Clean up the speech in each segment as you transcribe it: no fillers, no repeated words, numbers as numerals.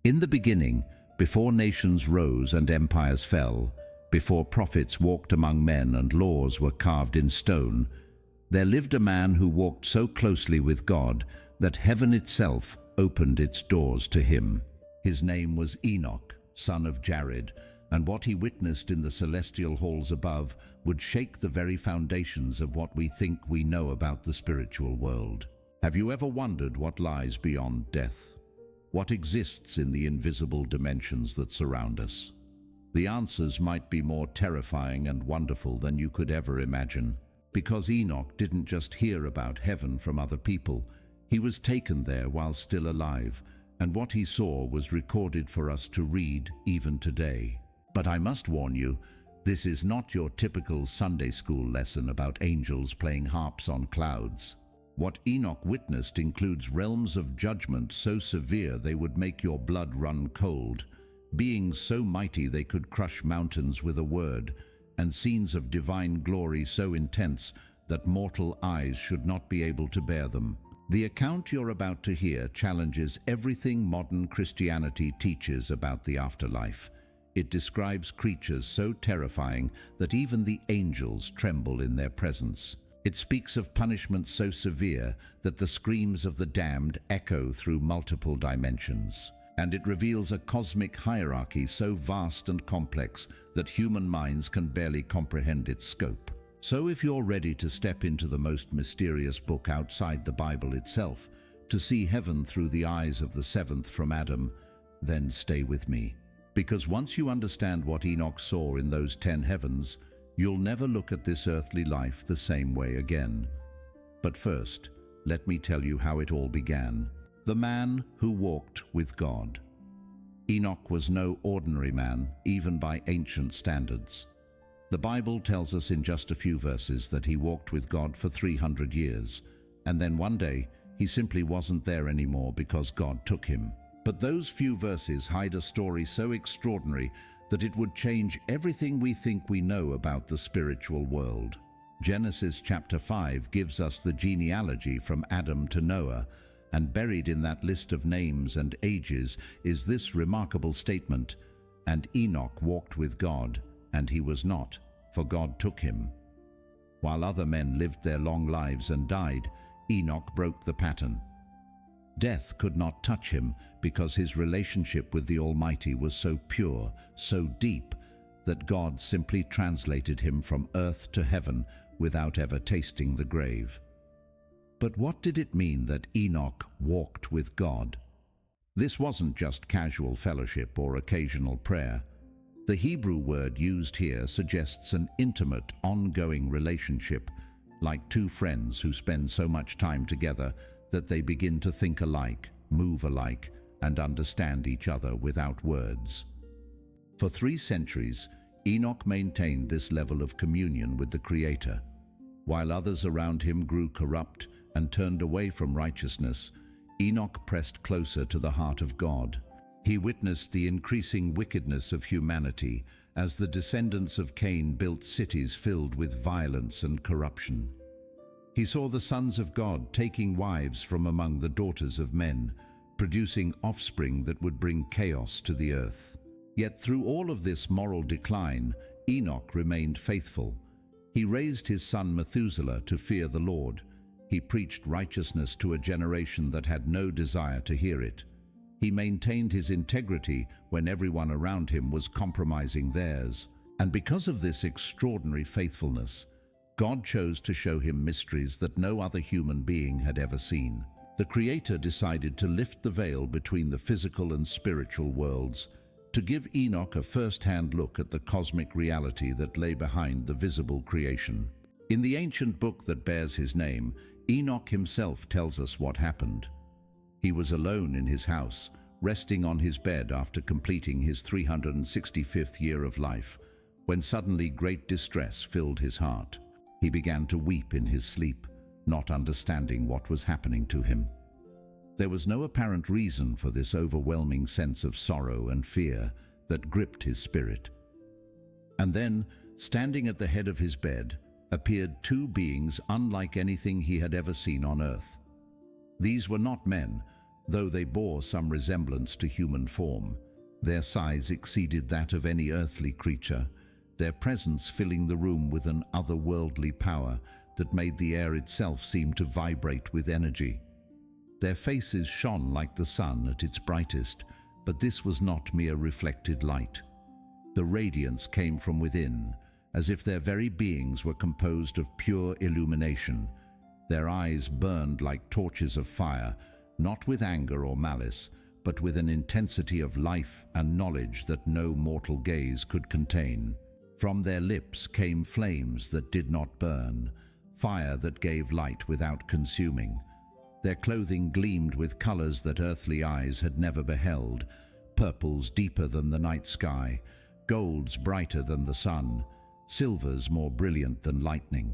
In the beginning, before nations rose and empires fell, before prophets walked among men and laws were carved in stone, there lived a man who walked so closely with God that heaven itself opened its doors to him. His name was Enoch, son of Jared, and what he witnessed in the celestial halls above would shake the very foundations of what we think we know about the spiritual world. Have you ever wondered what lies beyond death? What exists in the invisible dimensions that surround us? The answers might be more terrifying and wonderful than you could ever imagine. Because Enoch didn't just hear about heaven from other people, he was taken there while still alive, and what he saw was recorded for us to read even today. But I must warn you, this is not your typical Sunday school lesson about angels playing harps on clouds. What Enoch witnessed includes realms of judgment so severe they would make your blood run cold, beings so mighty they could crush mountains with a word, and scenes of divine glory so intense that mortal eyes should not be able to bear them. The account you're about to hear challenges everything modern Christianity teaches about the afterlife. It describes creatures so terrifying that even the angels tremble in their presence. It speaks of punishment so severe that the screams of the damned echo through multiple dimensions. And it reveals a cosmic hierarchy so vast and complex that human minds can barely comprehend its scope. So if you're ready to step into the most mysterious book outside the Bible itself, to see heaven through the eyes of the seventh from Adam, then stay with me. Because once you understand what Enoch saw in those 10 heavens, you'll never look at this earthly life the same way again. But first, let me tell you how it all began. The man who walked with God. Enoch was no ordinary man, even by ancient standards. The Bible tells us in just a few verses that he walked with God for 300 years, and then one day he simply wasn't there anymore because God took him. But those few verses hide a story so extraordinary that it would change everything we think we know about the spiritual world. Genesis chapter 5 gives us the genealogy from Adam to Noah, and buried in that list of names and ages is this remarkable statement, "And Enoch walked with God, and he was not, for God took him." While other men lived their long lives and died, Enoch broke the pattern. Death could not touch him because his relationship with the Almighty was so pure, so deep, that God simply translated him from earth to heaven without ever tasting the grave. But what did it mean that Enoch walked with God? This wasn't just casual fellowship or occasional prayer. The Hebrew word used here suggests an intimate, ongoing relationship, like two friends who spend so much time together that they begin to think alike, move alike, and understand each other without words. For 3 centuries, Enoch maintained this level of communion with the Creator. While others around him grew corrupt and turned away from righteousness, Enoch pressed closer to the heart of God. He witnessed the increasing wickedness of humanity as the descendants of Cain built cities filled with violence and corruption. He saw the sons of God taking wives from among the daughters of men, producing offspring that would bring chaos to the earth. Yet through all of this moral decline, Enoch remained faithful. He raised his son Methuselah to fear the Lord. He preached righteousness to a generation that had no desire to hear it. He maintained his integrity when everyone around him was compromising theirs. And because of this extraordinary faithfulness, God chose to show him mysteries that no other human being had ever seen. The Creator decided to lift the veil between the physical and spiritual worlds, to give Enoch a first-hand look at the cosmic reality that lay behind the visible creation. In the ancient book that bears his name, Enoch himself tells us what happened. He was alone in his house, resting on his bed after completing his 365th year of life, when suddenly great distress filled his heart. He began to weep in his sleep, not understanding what was happening to him. There was no apparent reason for this overwhelming sense of sorrow and fear that gripped his spirit. And then, standing at the head of his bed, appeared 2 beings unlike anything he had ever seen on earth. These were not men. Though they bore some resemblance to human form, their size exceeded that of any earthly creature, their presence filling the room with an otherworldly power that made the air itself seem to vibrate with energy. Their faces shone like the sun at its brightest, but this was not mere reflected light. The radiance came from within, as if their very beings were composed of pure illumination. Their eyes burned like torches of fire, not with anger or malice, but with an intensity of life and knowledge that no mortal gaze could contain. From their lips came flames that did not burn, fire that gave light without consuming. Their clothing gleamed with colors that earthly eyes had never beheld, purples deeper than the night sky, golds brighter than the sun, silvers more brilliant than lightning.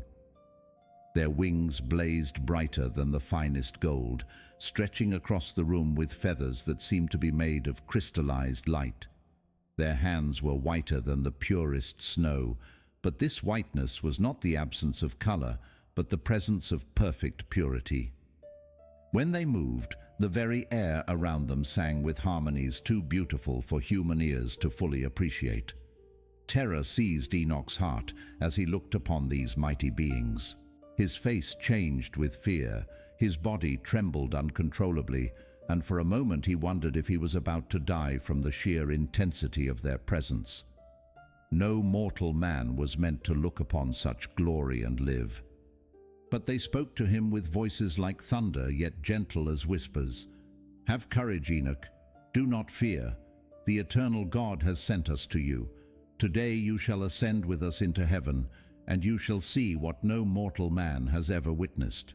Their wings blazed brighter than the finest gold, stretching across the room with feathers that seemed to be made of crystallized light. Their hands were whiter than the purest snow, but this whiteness was not the absence of color, but the presence of perfect purity. When they moved, the very air around them sang with harmonies too beautiful for human ears to fully appreciate. Terror seized Enoch's heart as he looked upon these mighty beings. His face changed with fear, his body trembled uncontrollably, and for a moment he wondered if he was about to die from the sheer intensity of their presence. No mortal man was meant to look upon such glory and live. But they spoke to him with voices like thunder, yet gentle as whispers. "Have courage, Enoch. Do not fear. The eternal God has sent us to you. Today you shall ascend with us into heaven, and you shall see what no mortal man has ever witnessed."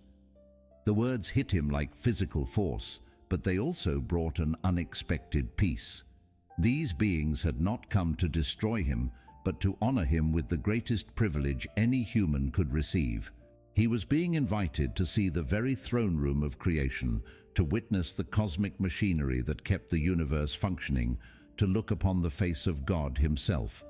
The words hit him like physical force, but they also brought an unexpected peace. These beings had not come to destroy him, but to honor him with the greatest privilege any human could receive. He was being invited to see the very throne room of creation, to witness the cosmic machinery that kept the universe functioning, to look upon the face of God himself.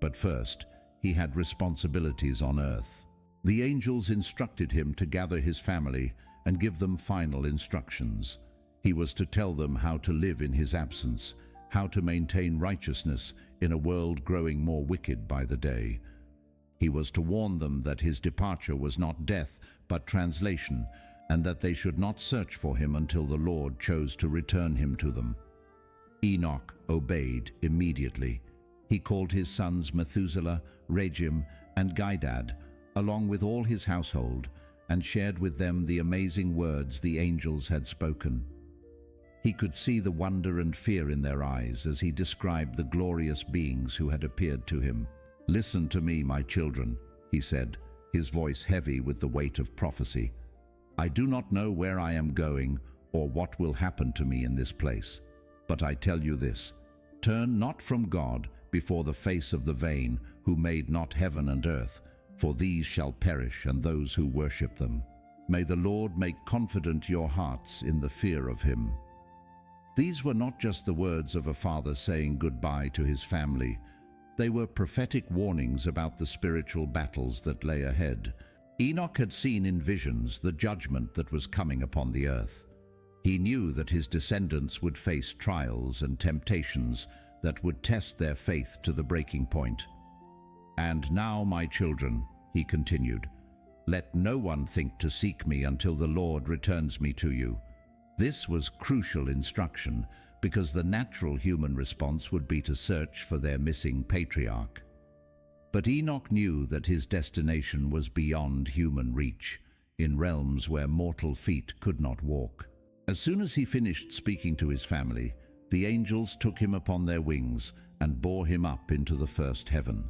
But first, he had responsibilities on earth. The angels instructed him to gather his family and give them final instructions. He was to tell them how to live in his absence, how to maintain righteousness in a world growing more wicked by the day. He was to warn them that his departure was not death, but translation, and that they should not search for him until the Lord chose to return him to them. Enoch obeyed immediately. He called his sons Methuselah, Regem, and Gaidad, along with all his household, and shared with them the amazing words the angels had spoken. He could see the wonder and fear in their eyes as he described the glorious beings who had appeared to him. "Listen to me, my children," he said, his voice heavy with the weight of prophecy. "I do not know where I am going or what will happen to me in this place, but I tell you this: turn not from God before the face of the vain, who made not heaven and earth, for these shall perish, and those who worship them. May the Lord make confident your hearts in the fear of him." These were not just the words of a father saying goodbye to his family. They were prophetic warnings about the spiritual battles that lay ahead. Enoch had seen in visions the judgment that was coming upon the earth. He knew that his descendants would face trials and temptations that would test their faith to the breaking point. "And now, my children," he continued, "let no one think to seek me until the Lord returns me to you." This was crucial instruction, because the natural human response would be to search for their missing patriarch. But Enoch knew that his destination was beyond human reach, in realms where mortal feet could not walk. As soon as he finished speaking to his family, the angels took him upon their wings and bore him up into the first heaven.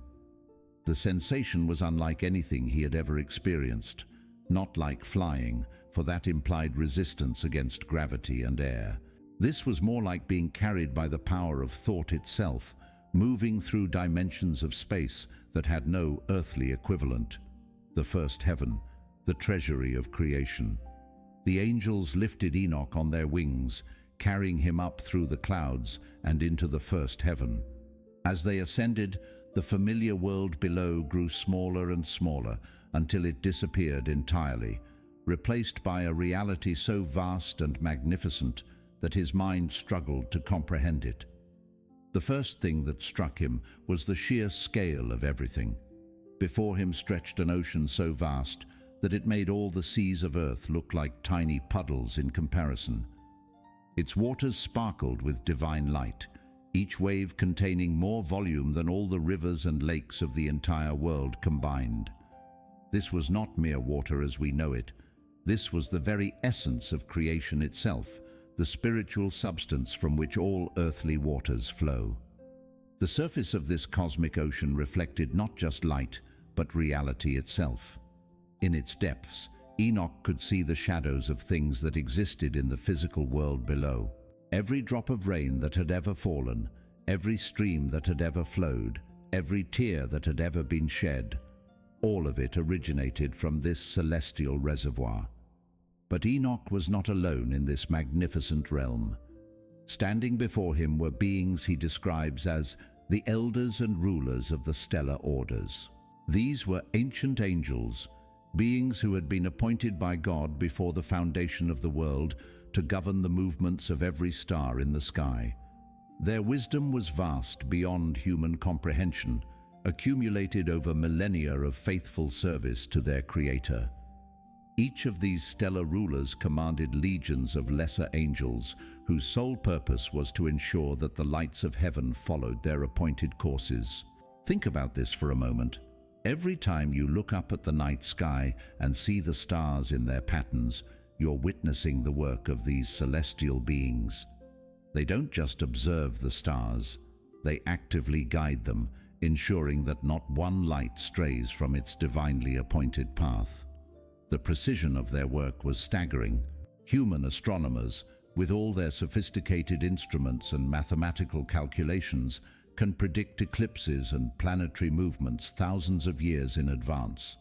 The sensation was unlike anything he had ever experienced, not like flying, for that implied resistance against gravity and air. This was more like being carried by the power of thought itself, moving through dimensions of space that had no earthly equivalent. The first heaven, the treasury of creation. The angels lifted Enoch on their wings, carrying him up through the clouds and into the first heaven. As they ascended, the familiar world below grew smaller and smaller until it disappeared entirely, replaced by a reality so vast and magnificent that his mind struggled to comprehend it. The first thing that struck him was the sheer scale of everything. Before him stretched an ocean so vast that it made all the seas of earth look like tiny puddles in comparison. Its waters sparkled with divine light, each wave containing more volume than all the rivers and lakes of the entire world combined. This was not mere water as we know it. This was the very essence of creation itself, the spiritual substance from which all earthly waters flow. The surface of this cosmic ocean reflected not just light, but reality itself. In its depths, Enoch could see the shadows of things that existed in the physical world below. Every drop of rain that had ever fallen, every stream that had ever flowed, every tear that had ever been shed, all of it originated from this celestial reservoir. But Enoch was not alone in this magnificent realm. Standing before him were beings he describes as the elders and rulers of the stellar orders. These were ancient angels, beings who had been appointed by God before the foundation of the world to govern the movements of every star in the sky. Their wisdom was vast beyond human comprehension, accumulated over millennia of faithful service to their Creator. Each of these stellar rulers commanded legions of lesser angels whose sole purpose was to ensure that the lights of heaven followed their appointed courses. Think about this for a moment. Every time you look up at the night sky and see the stars in their patterns, you're witnessing the work of these celestial beings. They don't just observe the stars, they actively guide them, ensuring that not one light strays from its divinely appointed path. The precision of their work was staggering. Human astronomers, with all their sophisticated instruments and mathematical calculations, can predict eclipses and planetary movements thousands of years in advance.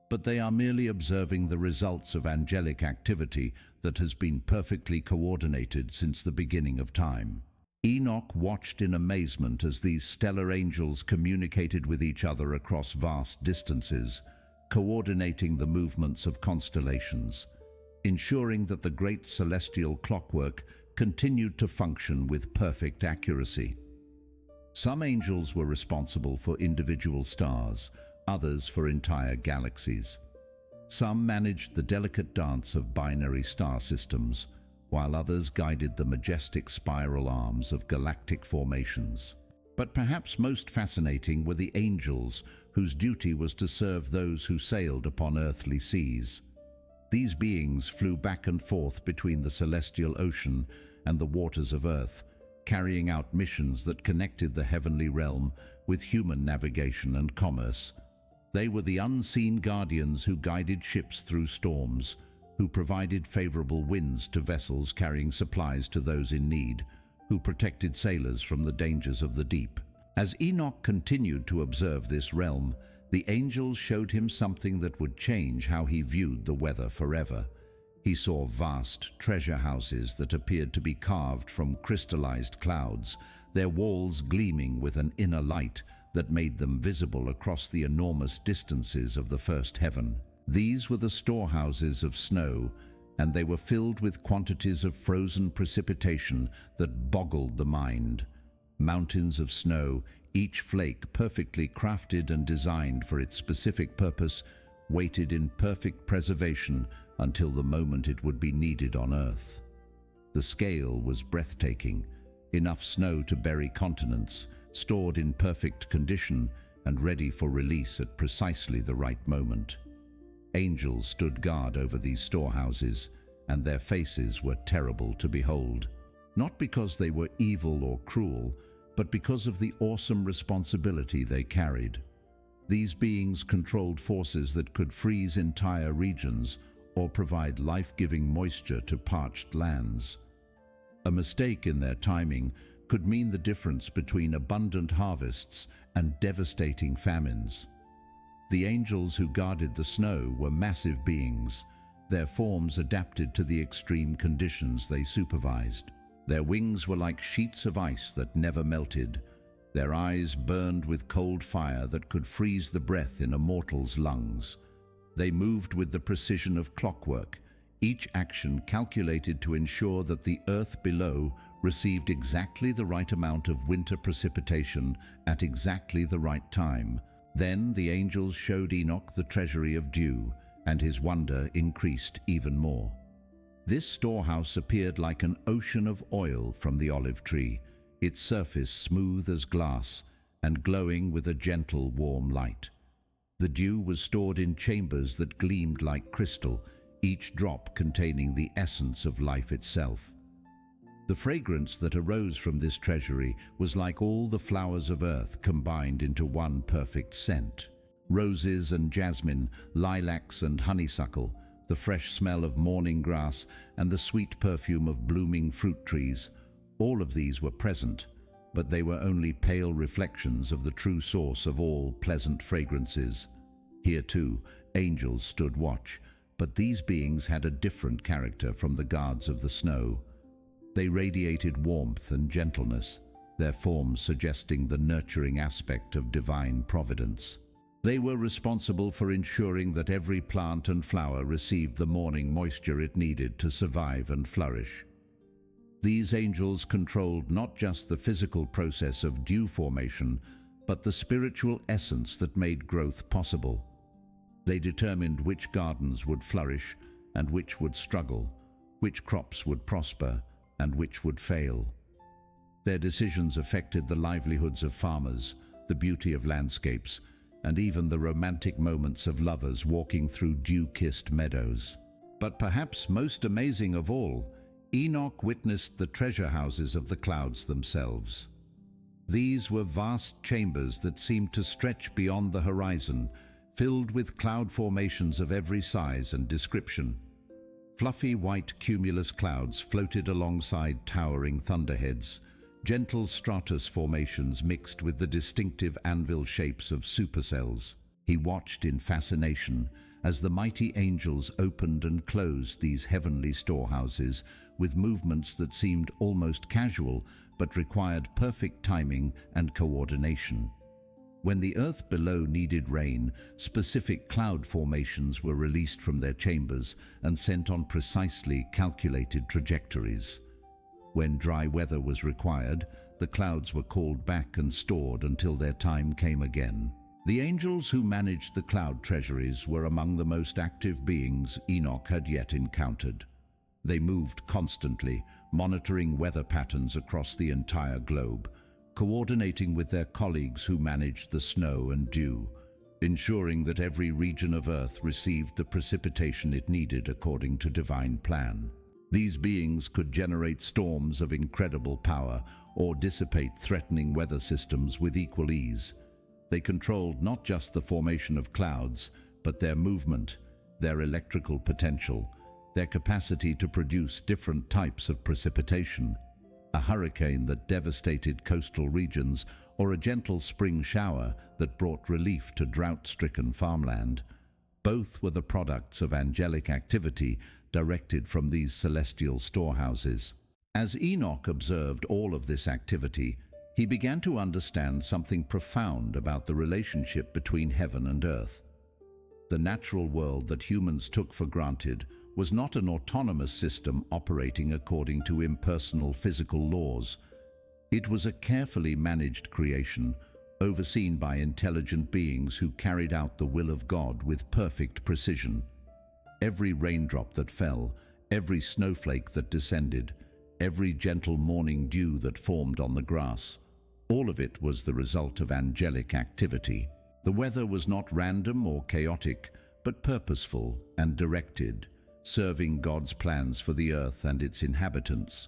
But they are merely observing the results of angelic activity that has been perfectly coordinated since the beginning of time. Enoch watched in amazement as these stellar angels communicated with each other across vast distances, coordinating the movements of constellations, ensuring that the great celestial clockwork continued to function with perfect accuracy. Some angels were responsible for individual stars, others for entire galaxies. Some managed the delicate dance of binary star systems, while others guided the majestic spiral arms of galactic formations. But perhaps most fascinating were the angels, whose duty was to serve those who sailed upon earthly seas. These beings flew back and forth between the celestial ocean and the waters of earth, carrying out missions that connected the heavenly realm with human navigation and commerce. They were the unseen guardians who guided ships through storms, who provided favorable winds to vessels carrying supplies to those in need, who protected sailors from the dangers of the deep. As Enoch continued to observe this realm, the angels showed him something that would change how he viewed the weather forever. He saw vast treasure houses that appeared to be carved from crystallized clouds, their walls gleaming with an inner light that made them visible across the enormous distances of the first heaven. These were the storehouses of snow, and they were filled with quantities of frozen precipitation that boggled the mind. Mountains of snow, each flake perfectly crafted and designed for its specific purpose, waited in perfect preservation until the moment it would be needed on Earth. The scale was breathtaking, enough snow to bury continents, stored in perfect condition and ready for release at precisely the right moment. Angels stood guard over these storehouses, and their faces were terrible to behold, not because they were evil or cruel, but because of the awesome responsibility they carried. These beings controlled forces that could freeze entire regions or provide life-giving moisture to parched lands. A mistake in their timing could mean the difference between abundant harvests and devastating famines. The angels who guarded the snow were massive beings, their forms adapted to the extreme conditions they supervised. Their wings were like sheets of ice that never melted. Their eyes burned with cold fire that could freeze the breath in a mortal's lungs. They moved with the precision of clockwork, each action calculated to ensure that the earth below received exactly the right amount of winter precipitation at exactly the right time. Then the angels showed Enoch the treasury of dew, and his wonder increased even more. This storehouse appeared like an ocean of oil from the olive tree, its surface smooth as glass and glowing with a gentle, warm light. The dew was stored in chambers that gleamed like crystal, each drop containing the essence of life itself. The fragrance that arose from this treasury was like all the flowers of earth combined into one perfect scent. Roses and jasmine, lilacs and honeysuckle, the fresh smell of morning grass and the sweet perfume of blooming fruit trees, all of these were present, but they were only pale reflections of the true source of all pleasant fragrances. Here too, angels stood watch, but these beings had a different character from the guards of the snow. They radiated warmth and gentleness, their forms suggesting the nurturing aspect of divine providence. They were responsible for ensuring that every plant and flower received the morning moisture it needed to survive and flourish. These angels controlled not just the physical process of dew formation, but the spiritual essence that made growth possible. They determined which gardens would flourish and which would struggle, which crops would prosper and which would fail. Their decisions affected the livelihoods of farmers, the beauty of landscapes, and even the romantic moments of lovers walking through dew-kissed meadows. But perhaps most amazing of all, Enoch witnessed the treasure houses of the clouds themselves. These were vast chambers that seemed to stretch beyond the horizon, filled with cloud formations of every size and description. Fluffy white cumulus clouds floated alongside towering thunderheads, gentle stratus formations mixed with the distinctive anvil shapes of supercells. He watched in fascination as the mighty angels opened and closed these heavenly storehouses with movements that seemed almost casual but required perfect timing and coordination. When the earth below needed rain, specific cloud formations were released from their chambers and sent on precisely calculated trajectories. When dry weather was required, the clouds were called back and stored until their time came again. The angels who managed the cloud treasuries were among the most active beings Enoch had yet encountered. They moved constantly, monitoring weather patterns across the entire globe, coordinating with their colleagues who managed the snow and dew, ensuring that every region of Earth received the precipitation it needed according to divine plan. These beings could generate storms of incredible power or dissipate threatening weather systems with equal ease. They controlled not just the formation of clouds, but their movement, their electrical potential, their capacity to produce different types of precipitation. A hurricane that devastated coastal regions, or a gentle spring shower that brought relief to drought-stricken farmland. Both were the products of angelic activity directed from these celestial storehouses. As Enoch observed all of this activity, he began to understand something profound about the relationship between heaven and earth. The natural world that humans took for granted was not an autonomous system operating according to impersonal physical laws. It was a carefully managed creation, overseen by intelligent beings who carried out the will of God with perfect precision. Every raindrop that fell, every snowflake that descended, every gentle morning dew that formed on the grass, all of it was the result of angelic activity. The weather was not random or chaotic, but purposeful and directed, serving God's plans for the earth and its inhabitants.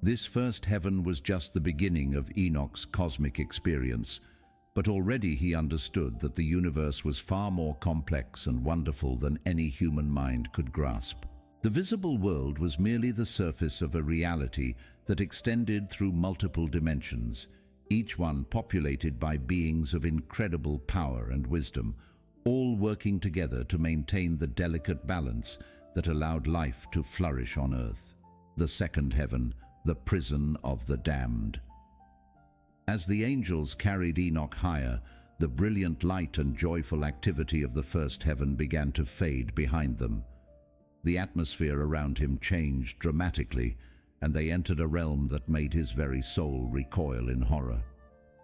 This first heaven was just the beginning of Enoch's cosmic experience, but already he understood that the universe was far more complex and wonderful than any human mind could grasp. The visible world was merely the surface of a reality that extended through multiple dimensions, each one populated by beings of incredible power and wisdom, all working together to maintain the delicate balance that allowed life to flourish on earth. The second heaven, the prison of the damned. As the angels carried Enoch higher, the brilliant light and joyful activity of the first heaven began to fade behind them. The atmosphere around him changed dramatically, and they entered a realm that made his very soul recoil in horror.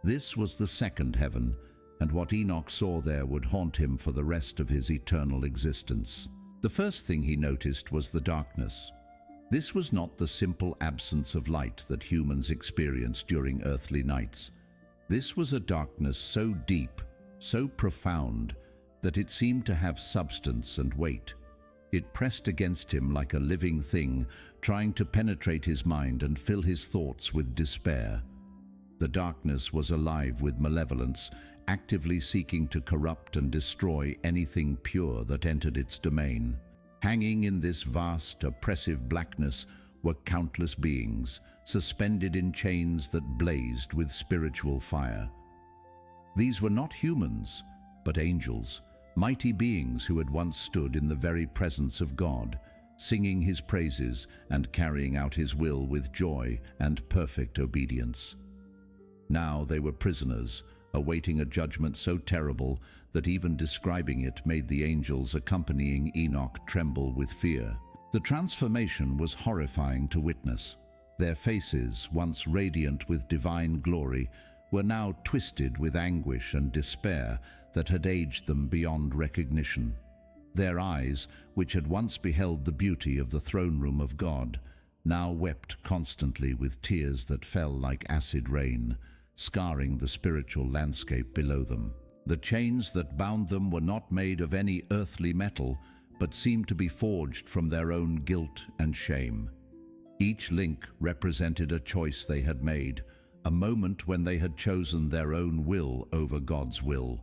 This was the second heaven, and what Enoch saw there would haunt him for the rest of his eternal existence. The first thing he noticed was the darkness. This was not the simple absence of light that humans experience during earthly nights. This was a darkness so deep, so profound, that it seemed to have substance and weight. It pressed against him like a living thing, trying to penetrate his mind and fill his thoughts with despair. The darkness was alive with malevolence, actively seeking to corrupt and destroy anything pure that entered its domain. Hanging in this vast, oppressive blackness were countless beings, suspended in chains that blazed with spiritual fire. These were not humans, but angels, mighty beings who had once stood in the very presence of God, singing his praises and carrying out his will with joy and perfect obedience. Now they were prisoners, awaiting a judgment so terrible that even describing it made the angels accompanying Enoch tremble with fear. The transformation was horrifying to witness. Their faces, once radiant with divine glory, were now twisted with anguish and despair that had aged them beyond recognition. Their eyes, which had once beheld the beauty of the throne room of God, now wept constantly with tears that fell like acid rain, scarring the spiritual landscape below them. The chains that bound them were not made of any earthly metal, but seemed to be forged from their own guilt and shame. Each link represented a choice they had made, a moment when they had chosen their own will over God's will.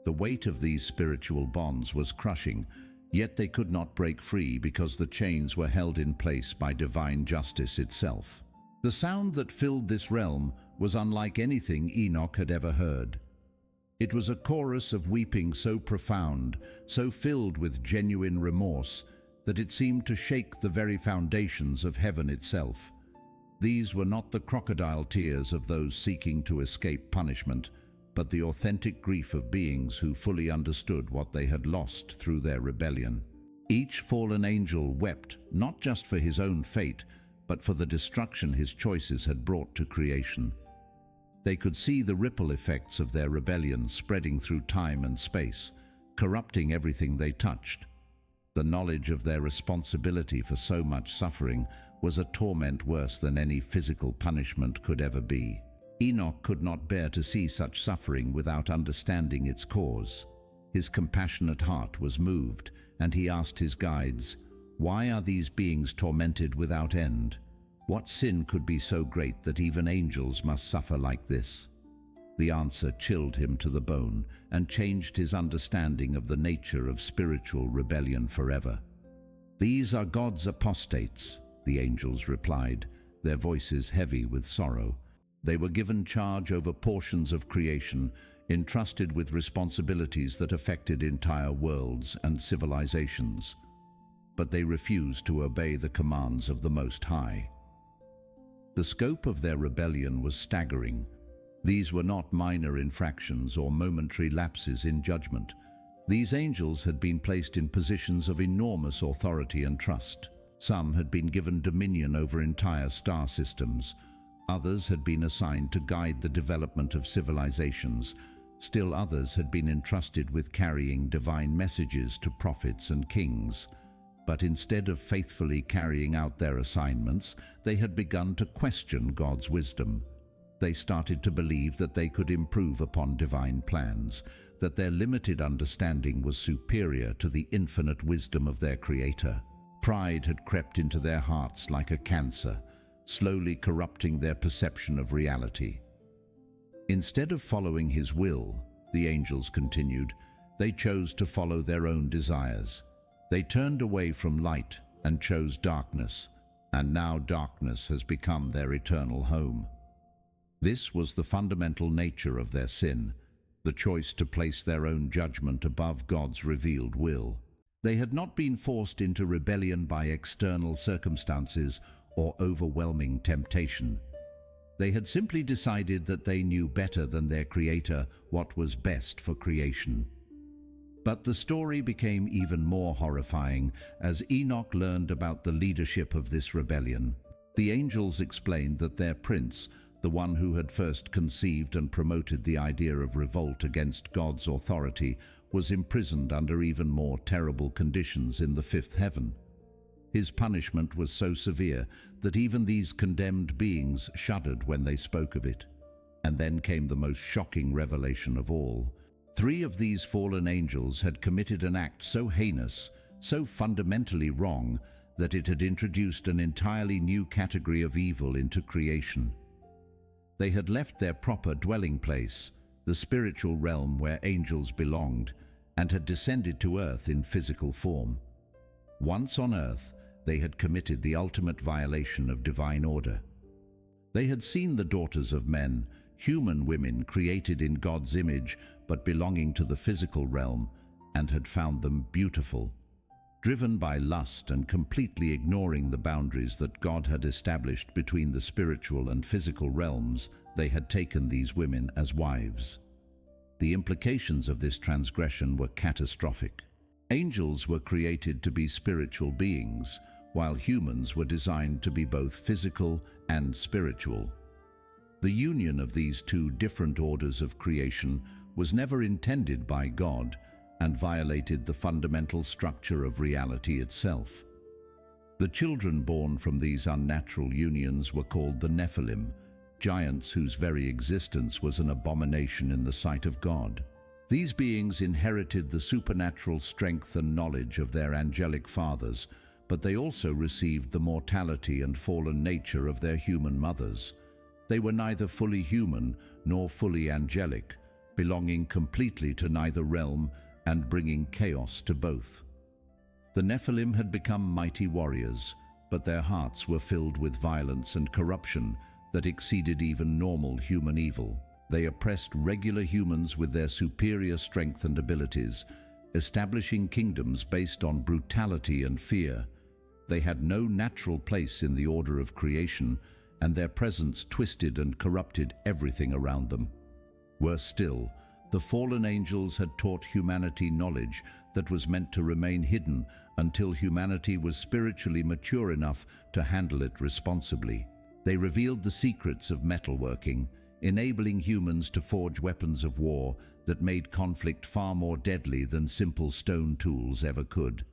The weight of these spiritual bonds was crushing, yet they could not break free because the chains were held in place by divine justice itself. The sound that filled this realm was unlike anything Enoch had ever heard. It was a chorus of weeping so profound, so filled with genuine remorse, that it seemed to shake the very foundations of heaven itself. These were not the crocodile tears of those seeking to escape punishment, but the authentic grief of beings who fully understood what they had lost through their rebellion. Each fallen angel wept not just for his own fate, but for the destruction his choices had brought to creation. They could see the ripple effects of their rebellion spreading through time and space, corrupting everything they touched. The knowledge of their responsibility for so much suffering was a torment worse than any physical punishment could ever be. Enoch could not bear to see such suffering without understanding its cause. His compassionate heart was moved, and he asked his guides, "Why are these beings tormented without end? What sin could be so great that even angels must suffer like this?" The answer chilled him to the bone and changed his understanding of the nature of spiritual rebellion forever. "These are God's apostates," the angels replied, their voices heavy with sorrow. They were given charge over portions of creation, entrusted with responsibilities that affected entire worlds and civilizations. But they refused to obey the commands of the Most High. The scope of their rebellion was staggering. These were not minor infractions or momentary lapses in judgment. These angels had been placed in positions of enormous authority and trust. Some had been given dominion over entire star systems. Others had been assigned to guide the development of civilizations. Still others had been entrusted with carrying divine messages to prophets and kings. But instead of faithfully carrying out their assignments, they had begun to question God's wisdom. They started to believe that they could improve upon divine plans, that their limited understanding was superior to the infinite wisdom of their Creator. Pride had crept into their hearts like a cancer, slowly corrupting their perception of reality. Instead of following His will, the angels continued, they chose to follow their own desires. They turned away from light and chose darkness, and now darkness has become their eternal home. This was the fundamental nature of their sin, the choice to place their own judgment above God's revealed will. They had not been forced into rebellion by external circumstances or overwhelming temptation. They had simply decided that they knew better than their Creator what was best for creation. But the story became even more horrifying as Enoch learned about the leadership of this rebellion. The angels explained that their prince, the one who had first conceived and promoted the idea of revolt against God's authority, was imprisoned under even more terrible conditions in the fifth heaven. His punishment was so severe that even these condemned beings shuddered when they spoke of it. And then came the most shocking revelation of all. 3 of these fallen angels had committed an act so heinous, so fundamentally wrong, that it had introduced an entirely new category of evil into creation. They had left their proper dwelling place, the spiritual realm where angels belonged, and had descended to earth in physical form. Once on earth, they had committed the ultimate violation of divine order. They had seen the daughters of men, human women created in God's image but belonging to the physical realm, and had found them beautiful. Driven by lust and completely ignoring the boundaries that God had established between the spiritual and physical realms, they had taken these women as wives. The implications of this transgression were catastrophic. Angels were created to be spiritual beings, while humans were designed to be both physical and spiritual. The union of these 2 different orders of creation was never intended by God and violated the fundamental structure of reality itself. The children born from these unnatural unions were called the Nephilim, giants whose very existence was an abomination in the sight of God. These beings inherited the supernatural strength and knowledge of their angelic fathers, but they also received the mortality and fallen nature of their human mothers. They were neither fully human nor fully angelic, belonging completely to neither realm and bringing chaos to both. The Nephilim had become mighty warriors, but their hearts were filled with violence and corruption that exceeded even normal human evil. They oppressed regular humans with their superior strength and abilities, establishing kingdoms based on brutality and fear. They had no natural place in the order of creation, and their presence twisted and corrupted everything around them. Worse still, the fallen angels had taught humanity knowledge that was meant to remain hidden until humanity was spiritually mature enough to handle it responsibly. They revealed the secrets of metalworking, enabling humans to forge weapons of war that made conflict far more deadly than simple stone tools ever could.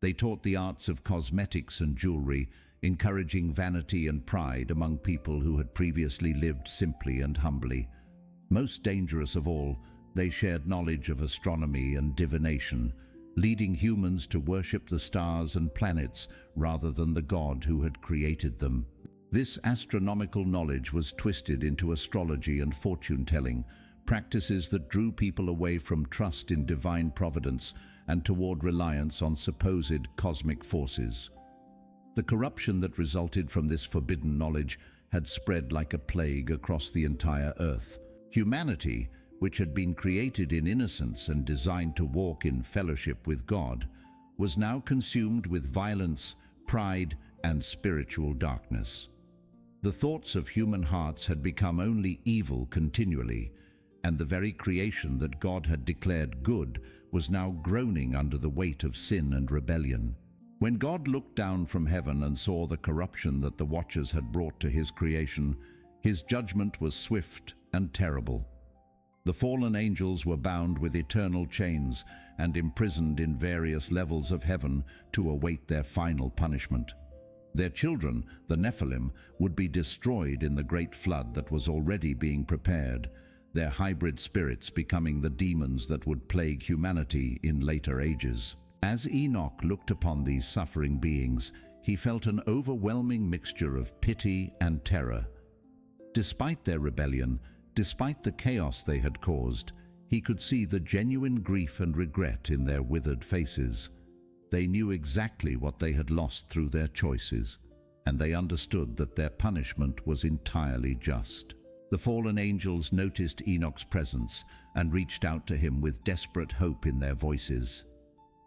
They taught the arts of cosmetics and jewelry, encouraging vanity and pride among people who had previously lived simply and humbly. Most dangerous of all, they shared knowledge of astronomy and divination, leading humans to worship the stars and planets rather than the God who had created them. This astronomical knowledge was twisted into astrology and fortune-telling, practices that drew people away from trust in divine providence and toward reliance on supposed cosmic forces. The corruption that resulted from this forbidden knowledge had spread like a plague across the entire earth. Humanity, which had been created in innocence and designed to walk in fellowship with God, was now consumed with violence, pride, and spiritual darkness. The thoughts of human hearts had become only evil continually, and the very creation that God had declared good was now groaning under the weight of sin and rebellion. When God looked down from heaven and saw the corruption that the Watchers had brought to his creation, his judgment was swift and terrible. The fallen angels were bound with eternal chains and imprisoned in various levels of heaven to await their final punishment. Their children, the Nephilim, would be destroyed in the great flood that was already being prepared, their hybrid spirits becoming the demons that would plague humanity in later ages. As Enoch looked upon these suffering beings, he felt an overwhelming mixture of pity and terror. Despite their rebellion, despite the chaos they had caused, he could see the genuine grief and regret in their withered faces. They knew exactly what they had lost through their choices, and they understood that their punishment was entirely just. The fallen angels noticed Enoch's presence and reached out to him with desperate hope in their voices.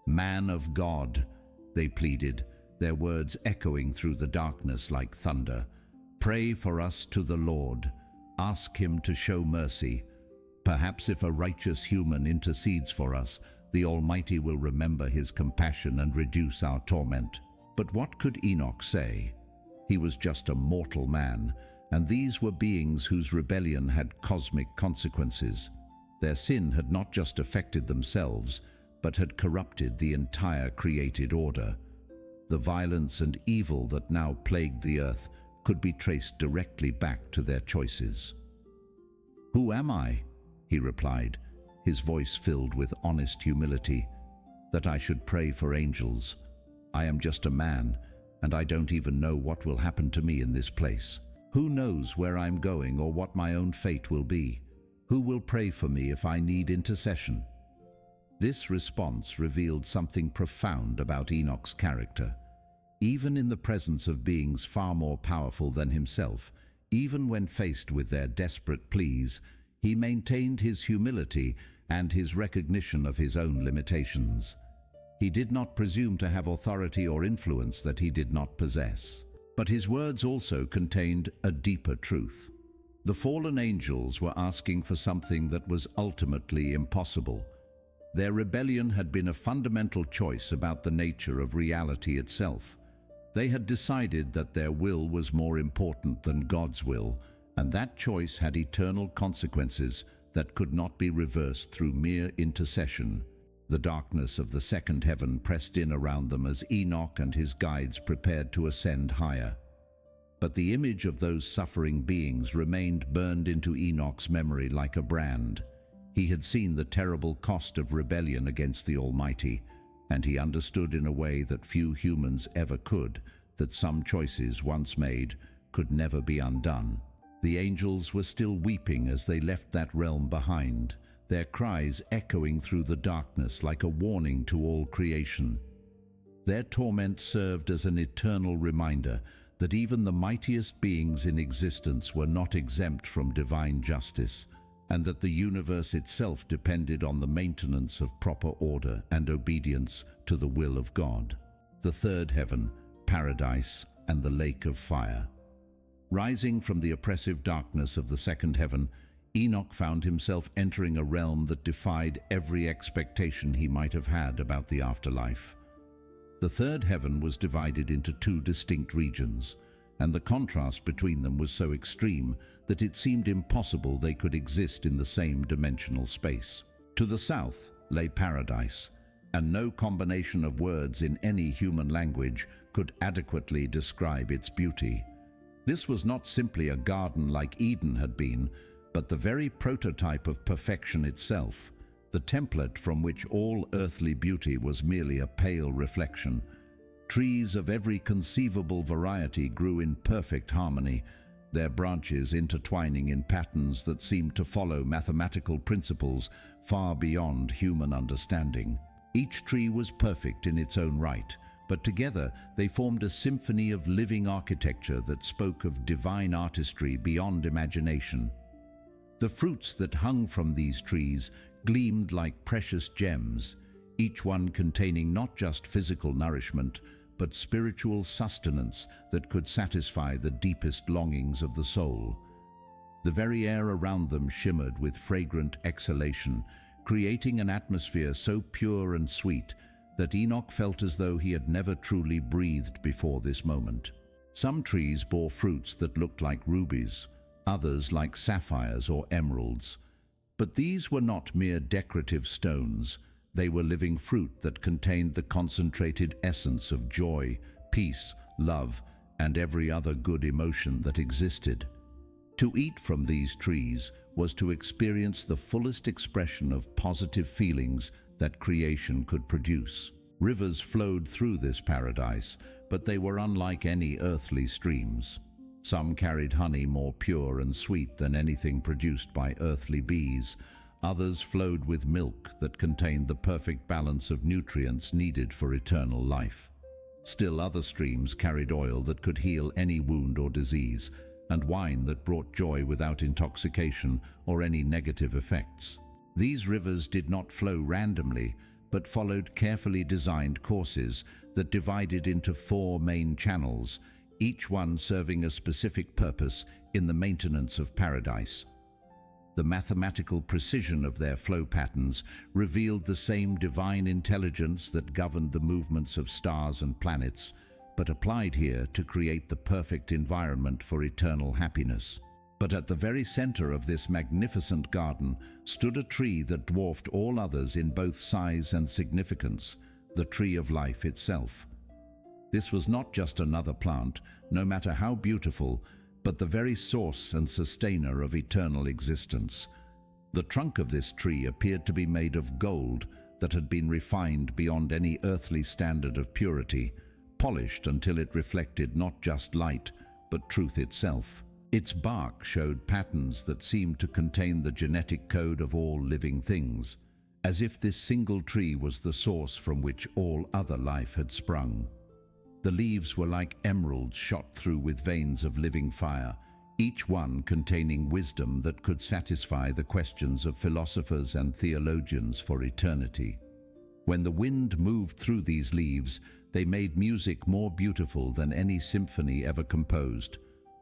"Man of God," they pleaded, their words echoing through the darkness like thunder. "Pray for us to the Lord. Ask him to show mercy. Perhaps if a righteous human intercedes for us, The Almighty will remember his compassion and reduce our torment. But what could Enoch say? He was just a mortal man, and these were beings whose rebellion had cosmic consequences. Their sin had not just affected themselves, but had corrupted the entire created order. The violence and evil that now plagued the earth could be traced directly back to their choices. "Who am I?" he replied, his voice filled with honest humility. "That I should pray for angels. I am just a man, and I don't even know what will happen to me in this place. Who knows where I'm going or what my own fate will be? Who will pray for me if I need intercession?" This response revealed something profound about Enoch's character. Even in the presence of beings far more powerful than himself, even when faced with their desperate pleas, he maintained his humility and his recognition of his own limitations. He did not presume to have authority or influence that he did not possess. But his words also contained a deeper truth. The fallen angels were asking for something that was ultimately impossible. Their rebellion had been a fundamental choice about the nature of reality itself. They had decided that their will was more important than God's will, and that choice had eternal consequences that could not be reversed through mere intercession. The darkness of the second heaven pressed in around them as Enoch and his guides prepared to ascend higher. But the image of those suffering beings remained burned into Enoch's memory like a brand. He had seen the terrible cost of rebellion against the Almighty, and he understood in a way that few humans ever could, that some choices once made could never be undone. The angels were still weeping as they left that realm behind, their cries echoing through the darkness like a warning to all creation. Their torment served as an eternal reminder that even the mightiest beings in existence were not exempt from divine justice, and that the universe itself depended on the maintenance of proper order and obedience to the will of God. The third heaven, paradise, and the lake of fire. Rising from the oppressive darkness of the second heaven, Enoch found himself entering a realm that defied every expectation he might have had about the afterlife. The third heaven was divided into two distinct regions, and the contrast between them was so extreme that it seemed impossible they could exist in the same dimensional space. To the south lay paradise, and no combination of words in any human language could adequately describe its beauty. This was not simply a garden like Eden had been, but the very prototype of perfection itself, the template from which all earthly beauty was merely a pale reflection. Trees of every conceivable variety grew in perfect harmony, their branches intertwining in patterns that seemed to follow mathematical principles far beyond human understanding. Each tree was perfect in its own right, but together they formed a symphony of living architecture that spoke of divine artistry beyond imagination. The fruits that hung from these trees gleamed like precious gems, each one containing not just physical nourishment, but spiritual sustenance that could satisfy the deepest longings of the soul. The very air around them shimmered with fragrant exhalation, creating an atmosphere so pure and sweet that Enoch felt as though he had never truly breathed before this moment. Some trees bore fruits that looked like rubies, others like sapphires or emeralds. But these were not mere decorative stones. They were living fruit that contained the concentrated essence of joy, peace, love, and every other good emotion that existed. To eat from these trees was to experience the fullest expression of positive feelings that creation could produce. Rivers flowed through this paradise, but they were unlike any earthly streams. Some carried honey more pure and sweet than anything produced by earthly bees. Others flowed with milk that contained the perfect balance of nutrients needed for eternal life. Still other streams carried oil that could heal any wound or disease, and wine that brought joy without intoxication or any negative effects. These rivers did not flow randomly, but followed carefully designed courses that divided into 4 main channels, each one serving a specific purpose in the maintenance of paradise. The mathematical precision of their flow patterns revealed the same divine intelligence that governed the movements of stars and planets, but applied here to create the perfect environment for eternal happiness. But at the very center of this magnificent garden stood a tree that dwarfed all others in both size and significance, the tree of life itself. This was not just another plant, no matter how beautiful, but the very source and sustainer of eternal existence. The trunk of this tree appeared to be made of gold that had been refined beyond any earthly standard of purity, polished until it reflected not just light, but truth itself. Its bark showed patterns that seemed to contain the genetic code of all living things, as if this single tree was the source from which all other life had sprung. The leaves were like emeralds shot through with veins of living fire, each one containing wisdom that could satisfy the questions of philosophers and theologians for eternity. When the wind moved through these leaves, they made music more beautiful than any symphony ever composed,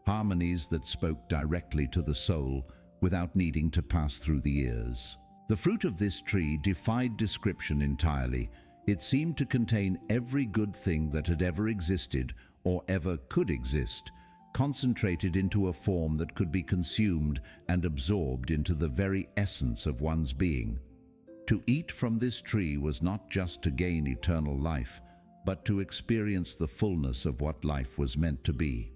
harmonies that spoke directly to the soul without needing to pass through the ears. The fruit of this tree defied description entirely. It seemed to contain every good thing that had ever existed or ever could exist, concentrated into a form that could be consumed and absorbed into the very essence of one's being. To eat from this tree was not just to gain eternal life, but to experience the fullness of what life was meant to be.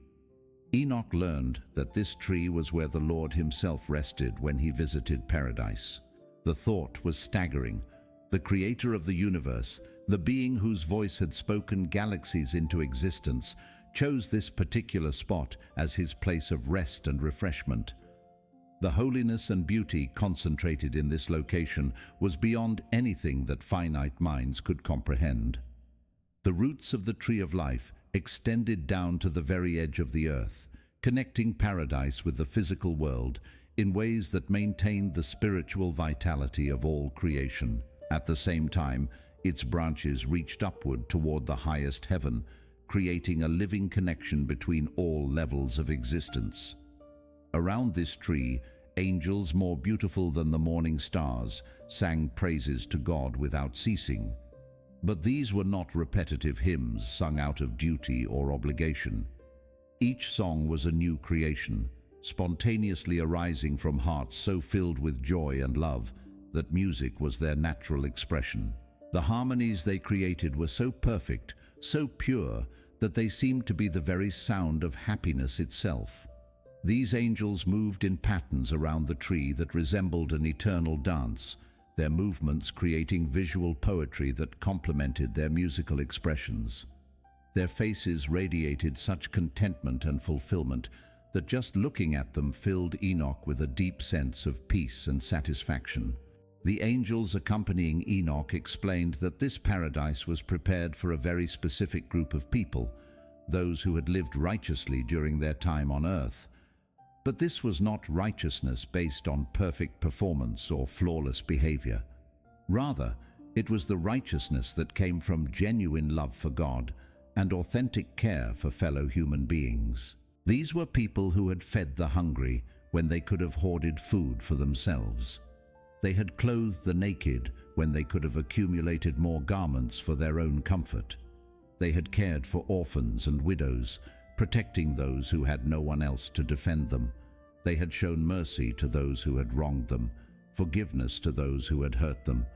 Enoch learned that this tree was where the Lord himself rested when he visited paradise. The thought was staggering. The creator of the universe, the being whose voice had spoken galaxies into existence, chose this particular spot as his place of rest and refreshment. The holiness and beauty concentrated in this location was beyond anything that finite minds could comprehend. The roots of the tree of life extended down to the very edge of the earth, connecting paradise with the physical world in ways that maintained the spiritual vitality of all creation. At the same time, its branches reached upward toward the highest heaven, creating a living connection between all levels of existence. Around this tree, angels more beautiful than the morning stars sang praises to God without ceasing. But these were not repetitive hymns sung out of duty or obligation. Each song was a new creation, spontaneously arising from hearts so filled with joy and love that music was their natural expression. The harmonies they created were so perfect, so pure, that they seemed to be the very sound of happiness itself. These angels moved in patterns around the tree that resembled an eternal dance, their movements creating visual poetry that complemented their musical expressions. Their faces radiated such contentment and fulfillment that just looking at them filled Enoch with a deep sense of peace and satisfaction. The angels accompanying Enoch explained that this paradise was prepared for a very specific group of people, those who had lived righteously during their time on earth. But this was not righteousness based on perfect performance or flawless behavior. Rather, it was the righteousness that came from genuine love for God and authentic care for fellow human beings. These were people who had fed the hungry when they could have hoarded food for themselves. They had clothed the naked when they could have accumulated more garments for their own comfort. They had cared for orphans and widows, protecting those who had no one else to defend them. They had shown mercy to those who had wronged them, forgiveness to those who had hurt them.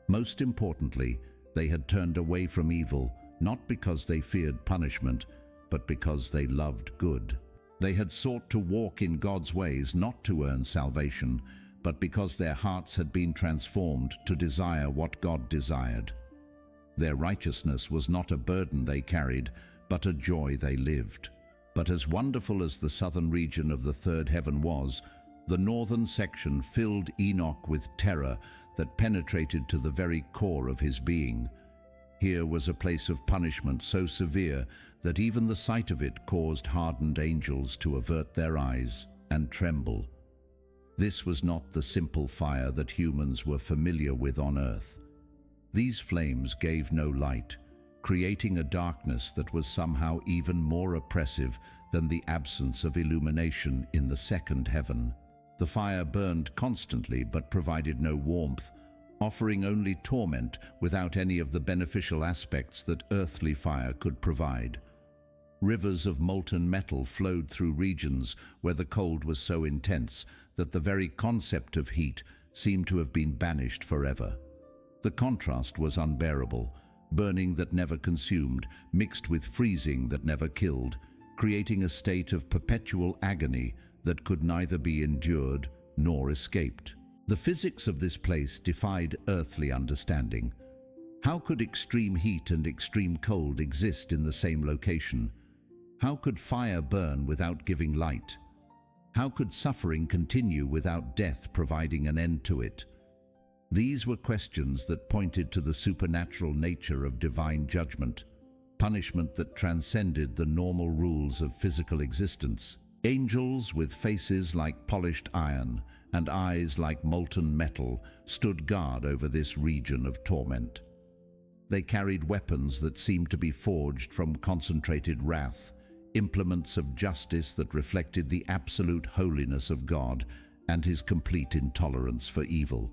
Most importantly, they had turned away from evil, not because they feared punishment, but because they loved good. They had sought to walk in God's ways not to earn salvation, but because their hearts had been transformed to desire what God desired. Their righteousness was not a burden they carried, but a joy they lived. But as wonderful as the southern region of the third heaven was, the northern section filled Enoch with terror that penetrated to the very core of his being. Here was a place of punishment so severe that even the sight of it caused hardened angels to avert their eyes and tremble. This was not the simple fire that humans were familiar with on earth. These flames gave no light, creating a darkness that was somehow even more oppressive than the absence of illumination in the second heaven. The fire burned constantly but provided no warmth, offering only torment without any of the beneficial aspects that earthly fire could provide. Rivers of molten metal flowed through regions where the cold was so intense that the very concept of heat seemed to have been banished forever. The contrast was unbearable, burning that never consumed, mixed with freezing that never killed, creating a state of perpetual agony that could neither be endured nor escaped. The physics of this place defied earthly understanding. How could extreme heat and extreme cold exist in the same location? How could fire burn without giving light? How could suffering continue without death providing an end to it? These were questions that pointed to the supernatural nature of divine judgment, punishment that transcended the normal rules of physical existence. Angels with faces like polished iron and eyes like molten metal stood guard over this region of torment. They carried weapons that seemed to be forged from concentrated wrath, implements of justice that reflected the absolute holiness of God and his complete intolerance for evil.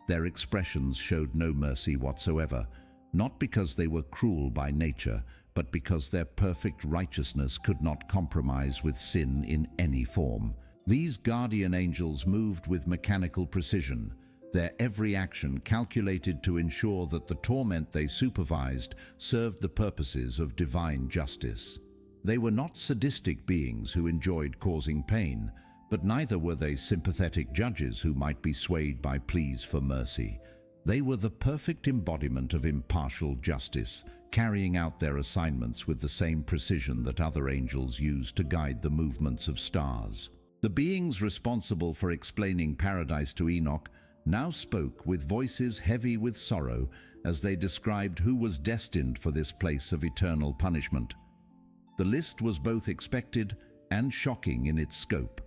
Their expressions showed no mercy whatsoever, not because they were cruel by nature, but because their perfect righteousness could not compromise with sin in any form. These guardian angels moved with mechanical precision, their every action calculated to ensure that the torment they supervised served the purposes of divine justice. They were not sadistic beings who enjoyed causing pain, but neither were they sympathetic judges who might be swayed by pleas for mercy. They were the perfect embodiment of impartial justice, carrying out their assignments with the same precision that other angels use to guide the movements of stars. The beings responsible for explaining paradise to Enoch now spoke with voices heavy with sorrow as they described who was destined for this place of eternal punishment. The list was both expected and shocking in its scope.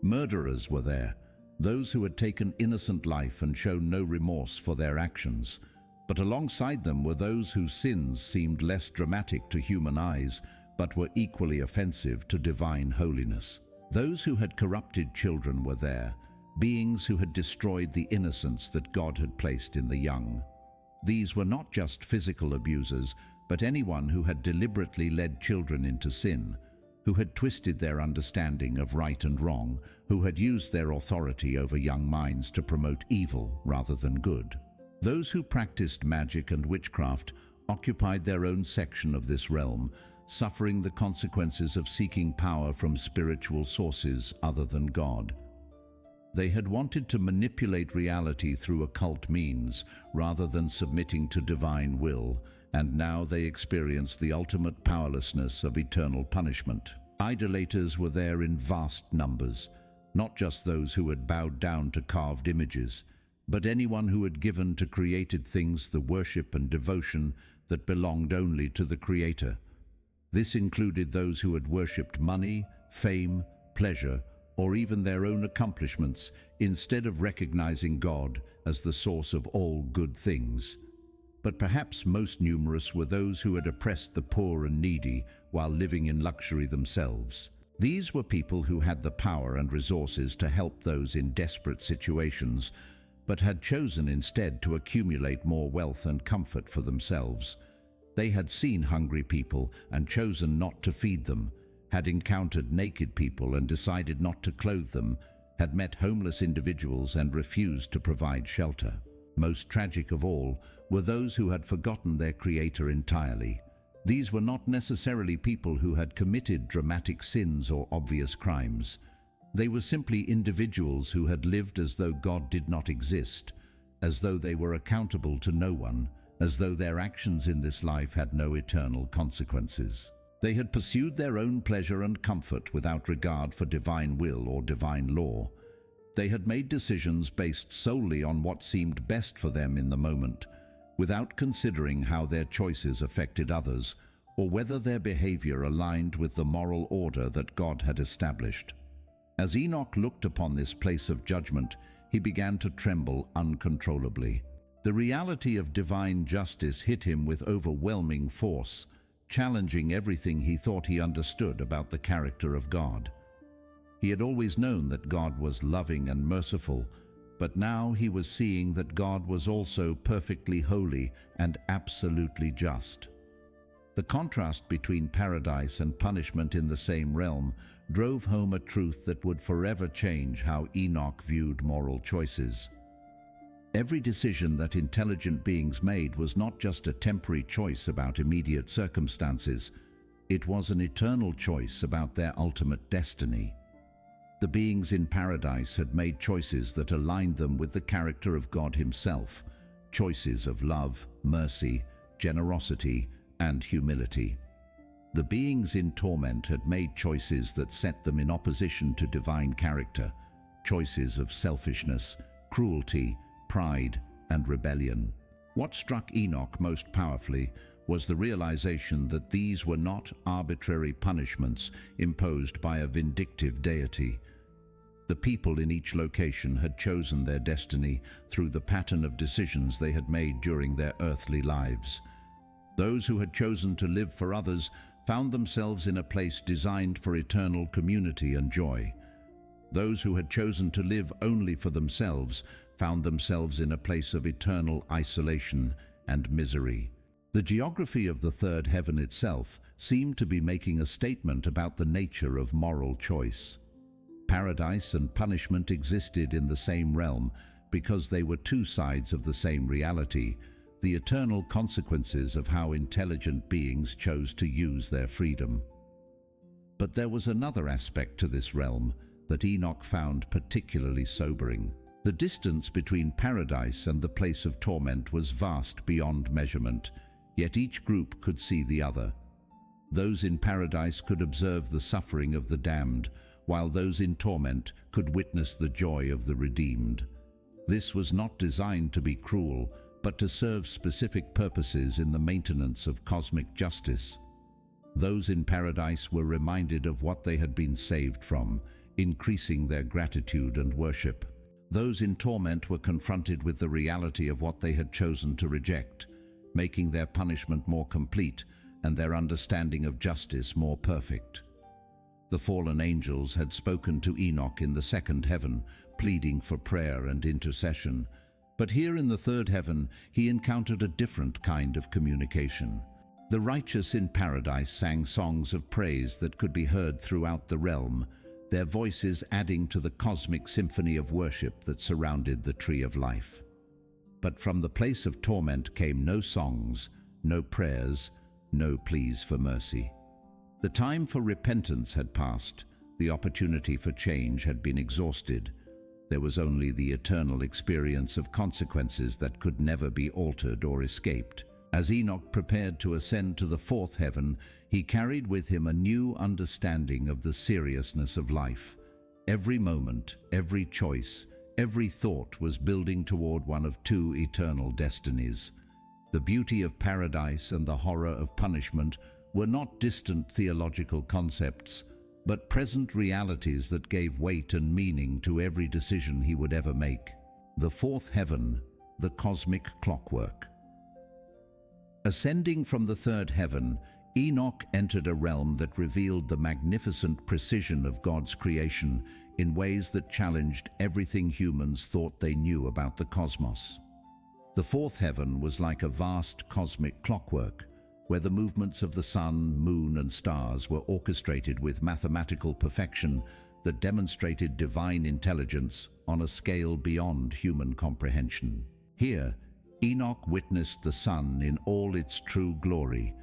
Murderers were there, those who had taken innocent life and shown no remorse for their actions. But alongside them were those whose sins seemed less dramatic to human eyes, but were equally offensive to divine holiness. Those who had corrupted children were there, beings who had destroyed the innocence that God had placed in the young. These were not just physical abusers, but anyone who had deliberately led children into sin, who had twisted their understanding of right and wrong, who had used their authority over young minds to promote evil rather than good. Those who practiced magic and witchcraft occupied their own section of this realm, suffering the consequences of seeking power from spiritual sources other than God. They had wanted to manipulate reality through occult means rather than submitting to divine will, and now they experienced the ultimate powerlessness of eternal punishment. Idolaters were there in vast numbers, not just those who had bowed down to carved images, but anyone who had given to created things the worship and devotion that belonged only to the Creator. This included those who had worshipped money, fame, pleasure, or even their own accomplishments instead of recognizing God as the source of all good things. But perhaps most numerous were those who had oppressed the poor and needy while living in luxury themselves. These were people who had the power and resources to help those in desperate situations, but had chosen instead to accumulate more wealth and comfort for themselves. They had seen hungry people and chosen not to feed them, had encountered naked people and decided not to clothe them, had met homeless individuals and refused to provide shelter. Most tragic of all were those who had forgotten their Creator entirely. These were not necessarily people who had committed dramatic sins or obvious crimes. They were simply individuals who had lived as though God did not exist, as though they were accountable to no one, as though their actions in this life had no eternal consequences. They had pursued their own pleasure and comfort without regard for divine will or divine law. They had made decisions based solely on what seemed best for them in the moment, without considering how their choices affected others or whether their behavior aligned with the moral order that God had established. As Enoch looked upon this place of judgment, he began to tremble uncontrollably. The reality of divine justice hit him with overwhelming force, challenging everything he thought he understood about the character of God. He had always known that God was loving and merciful, but now he was seeing that God was also perfectly holy and absolutely just. The contrast between paradise and punishment in the same realm drove home a truth that would forever change how Enoch viewed moral choices. Every decision that intelligent beings made was not just a temporary choice about immediate circumstances, it was an eternal choice about their ultimate destiny. The beings in paradise had made choices that aligned them with the character of God himself, choices of love, mercy, generosity, and humility. The beings in torment had made choices that set them in opposition to divine character, choices of selfishness, cruelty, pride, and rebellion. What struck Enoch most powerfully was the realization that these were not arbitrary punishments imposed by a vindictive deity. The people in each location had chosen their destiny through the pattern of decisions they had made during their earthly lives. Those who had chosen to live for others found themselves in a place designed for eternal community and joy. Those who had chosen to live only for themselves found themselves in a place of eternal isolation and misery. The geography of the third heaven itself seemed to be making a statement about the nature of moral choice. Paradise and punishment existed in the same realm because they were two sides of the same reality, the eternal consequences of how intelligent beings chose to use their freedom. But there was another aspect to this realm that Enoch found particularly sobering. The distance between paradise and the place of torment was vast beyond measurement, yet each group could see the other. Those in paradise could observe the suffering of the damned, while those in torment could witness the joy of the redeemed. This was not designed to be cruel, but to serve specific purposes in the maintenance of cosmic justice. Those in paradise were reminded of what they had been saved from, increasing their gratitude and worship. Those in torment were confronted with the reality of what they had chosen to reject, making their punishment more complete and their understanding of justice more perfect. The fallen angels had spoken to Enoch in the second heaven, pleading for prayer and intercession. But here in the third heaven, he encountered a different kind of communication. The righteous in paradise sang songs of praise that could be heard throughout the realm, their voices adding to the cosmic symphony of worship that surrounded the tree of life. But from the place of torment came no songs, no prayers, no pleas for mercy. The time for repentance had passed, the opportunity for change had been exhausted. There was only the eternal experience of consequences that could never be altered or escaped. As Enoch prepared to ascend to the fourth heaven, he carried with him a new understanding of the seriousness of life. Every moment, every choice, every thought was building toward one of two eternal destinies. The beauty of paradise and the horror of punishment were not distant theological concepts, but present realities that gave weight and meaning to every decision he would ever make. The fourth heaven, the cosmic clockwork. Ascending from the third heaven, Enoch entered a realm that revealed the magnificent precision of God's creation in ways that challenged everything humans thought they knew about the cosmos. The fourth heaven was like a vast cosmic clockwork, where the movements of the sun, moon, and stars were orchestrated with mathematical perfection that demonstrated divine intelligence on a scale beyond human comprehension. Here, Enoch witnessed the sun in all its true glory,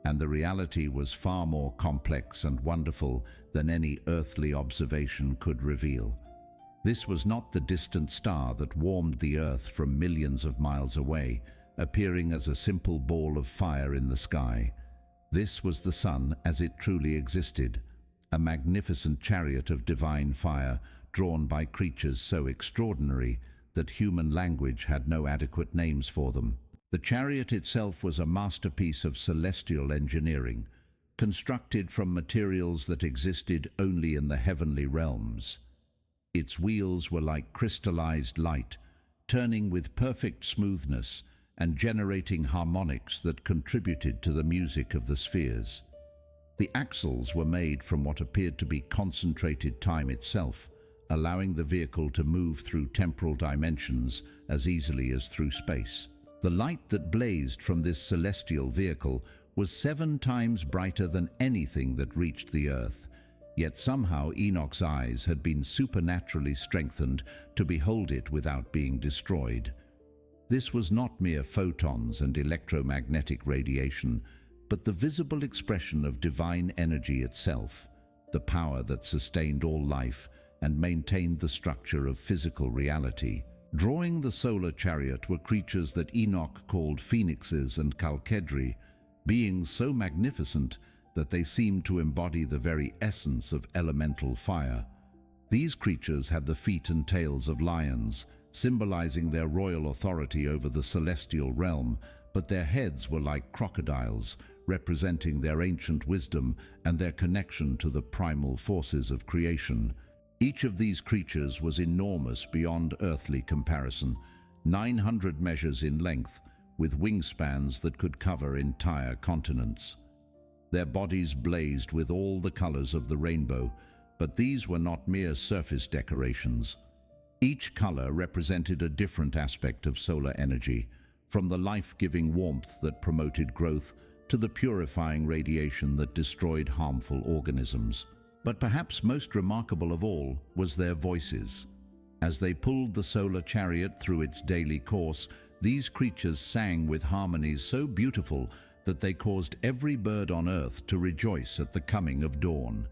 and the reality was far more complex and wonderful than any earthly observation could reveal. This was not the distant star that warmed the earth from millions of miles away, appearing as a simple ball of fire in the sky. This was the sun as it truly existed, a magnificent chariot of divine fire drawn by creatures so extraordinary that human language had no adequate names for them. The chariot itself was a masterpiece of celestial engineering, constructed from materials that existed only in the heavenly realms. Its wheels were like crystallized light, turning with perfect smoothness and generating harmonics that contributed to the music of the spheres. The axles were made from what appeared to be concentrated time itself, allowing the vehicle to move through temporal dimensions as easily as through space. The light that blazed from this celestial vehicle was 7 times brighter than anything that reached the earth, yet somehow Enoch's eyes had been supernaturally strengthened to behold it without being destroyed. This was not mere photons and electromagnetic radiation, but the visible expression of divine energy itself, the power that sustained all life and maintained the structure of physical reality. Drawing the solar chariot were creatures that Enoch called phoenixes and chalkedri, beings so magnificent that they seemed to embody the very essence of elemental fire. These creatures had the feet and tails of lions, symbolizing their royal authority over the celestial realm, but their heads were like crocodiles, representing their ancient wisdom and their connection to the primal forces of creation. Each of these creatures was enormous beyond earthly comparison, 900 measures in length, with wingspans that could cover entire continents. Their bodies blazed with all the colors of the rainbow, but these were not mere surface decorations. Each color represented a different aspect of solar energy, from the life-giving warmth that promoted growth to the purifying radiation that destroyed harmful organisms. But perhaps most remarkable of all was their voices. As they pulled the solar chariot through its daily course, these creatures sang with harmonies so beautiful that they caused every bird on earth to rejoice at the coming of dawn.